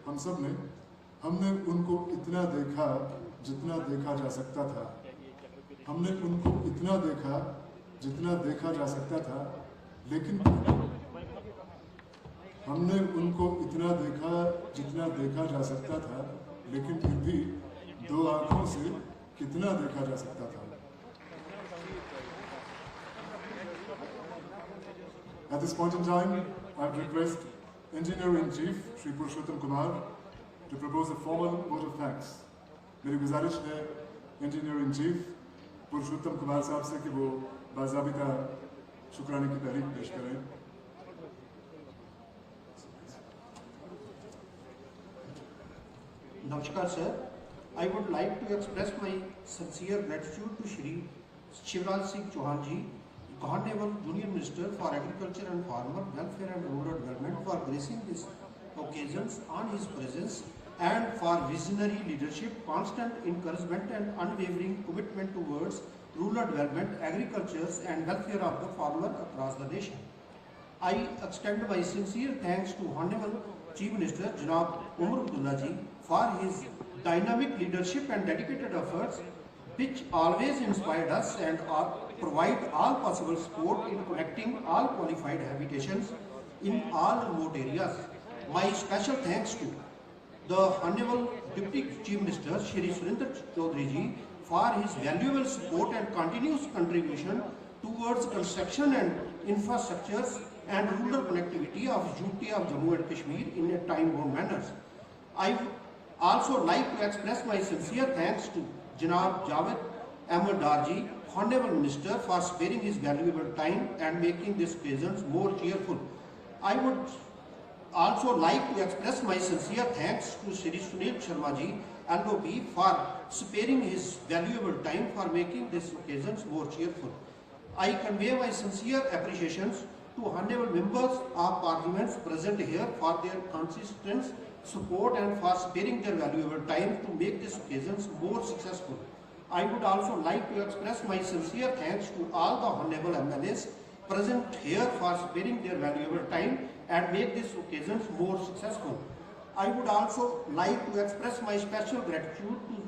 हम सब ने उनको इतना देखा जितना देखा जा सकता था, हमने उनको इतना देखा जितना देखा जा सकता था, लेकिन हमने उनको इतना देखा जितना देखा जा सकता था, लेकिन फिर भी 2 आंखों से कितना देखा जा सकता था। At this point in time, I would request Engineer-in-Chief Shri Purushottam Kumar to propose a formal vote of thanks. मेरी गुजारिश है Engineer-in-Chief पुरुषोत्तम कुमार साहब से कि वो बाज़ाबिता शुक्राने की तारीफ पेश करें। Namaskar sir, I would like to express my sincere gratitude to Shri Shivraj Singh Chauhan ji, Honorable Union Minister for Agriculture and Farmer Welfare and Rural Development, for gracing these occasions on his presence, and for visionary leadership, constant encouragement and unwavering commitment towards rural development, agriculture and welfare of the farmer across the nation. I extend my sincere thanks to Honorable Chief Minister Janab Umar Abdullah ji for his dynamic leadership and dedicated efforts, which always inspired us and provide all possible support in connecting all qualified habitations in all remote areas. My special thanks to the Honorable Deputy Chief Minister Shri Surinder Chaudhary ji for his valuable support and continuous contribution towards construction and infrastructures and rural connectivity of UT of Jammu and Kashmir in a time-bound manner. I also like to express my sincere thanks to Janab Javed Ahmed Darji, Honorable Minister, for sparing his valuable time and making these occasions more cheerful. I would also like to express my sincere thanks to Shri Sunil Sharma ji, LOB, for sparing his valuable time for making these occasions more cheerful. I convey my sincere appreciations to honorable members of parliaments present here for their consistent support and for sparing their valuable time to make these occasions more successful. I would also like to express my sincere thanks to all the honorable MLAs present here for sparing their valuable time and make these occasions more successful. I would also like to express my special gratitude to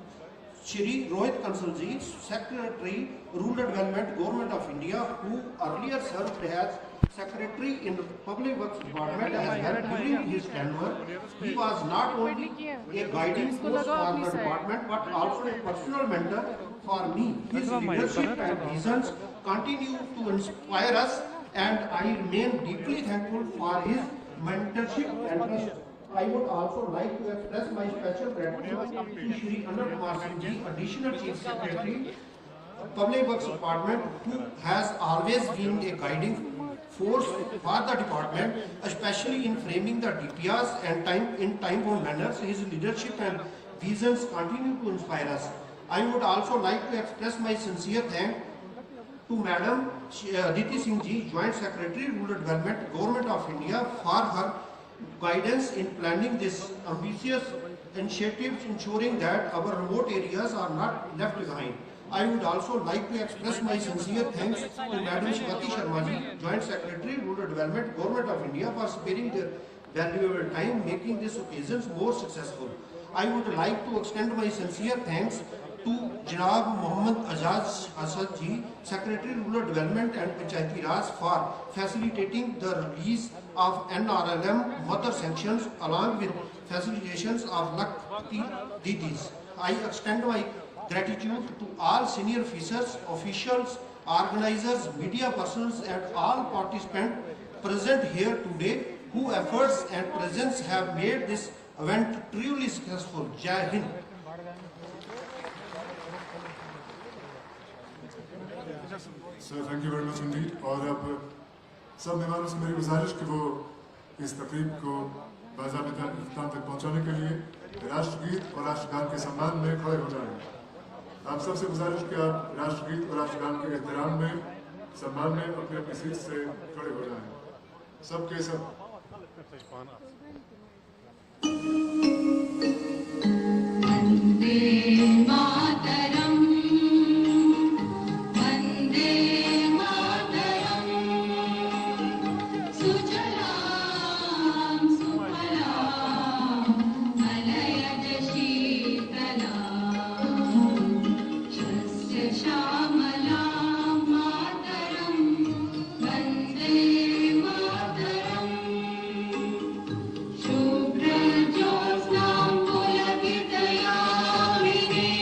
Shri Rohit Kansal ji, Secretary Rural Development, Government of India, who earlier served as Secretary in the Public Works Department as well during his tenure. He was not only a guiding force for the department but also a personal mentor for me. His leadership and visions continue to inspire us, and I remain deeply thankful for his mentorship and trust. I would also like to express my special gratitude to Shri Anand Kumar Singh ji, Additional Chief Secretary, Public Works Department, who has always been a guiding force for the department, especially in framing the DPRs and in time-bound manners. His leadership and visions continue to inspire us. I would also like to express my sincere thanks to Madam Aditi Singh ji, Joint Secretary, Rural Development, Government of India, for her guidance in planning this ambitious initiatives, ensuring that our remote areas are not left behind. I would also like to express my sincere thanks to Madam Swati Sharma ji, Joint Secretary, Rural Development, Government of India, for sparing their valuable time making these occasions more successful. I would like to extend my sincere thanks to Janab Mohammad Azaz Asad ji, Secretary Rural Development and Panchayati Raj, for facilitating the release of NRLM mother sanctions along with facilitations of Lakti Didis. I extend my gratitude to all senior officials, organizers, media persons and all participants present here today whose efforts and presence have made this event truly successful. Jai Hind. Sir thank you very much Indeed. और अब सब मेहमानों से मेरी गुजारिश कि वो इस तकरीब को बाज़ाबिता इख्तिताम तक पहुंचाने के लिए राष्ट्रगीत और राष्ट्रगान के सम्मान में खड़े हो जाएं। आप सबसे गुजारिश कि आप राष्ट्रगीत और राष्ट्रगान के एहतराम में सम्मान में अपने अपनी सीट से खड़े हो जाएं। सबके सब Shubhra Jyotsna Pulakitayamini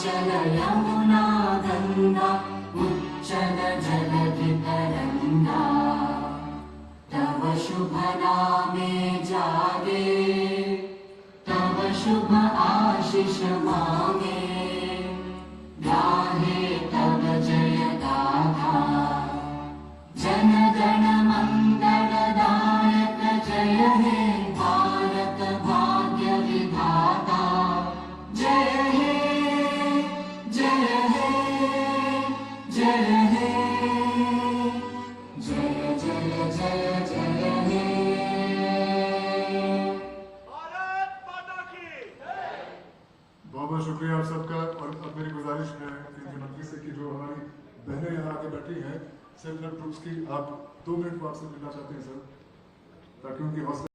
चल यमुना गंगा उच्चल जलधि तरंगा तव शुभ नामे जागे तव शुभ आशीष मांगे गाहे तव जय गाथा जन गण मंगल दायक जय हे भारत भाग्य विधाता जय हे जय हे जय हे जय जय जय जय हे बहुत बहुत शुक्रिया आप सबका। और अब मेरी गुजारिश है केंद्रीय मंत्री से कि जो हमारी बहनें यहाँ आके बैठी हैं सेल्फ हेल्प ग्रुप्स की, आप 2 मिनट को आपसे मिलना चाहते हैं सर, ताकि उनकी हौसला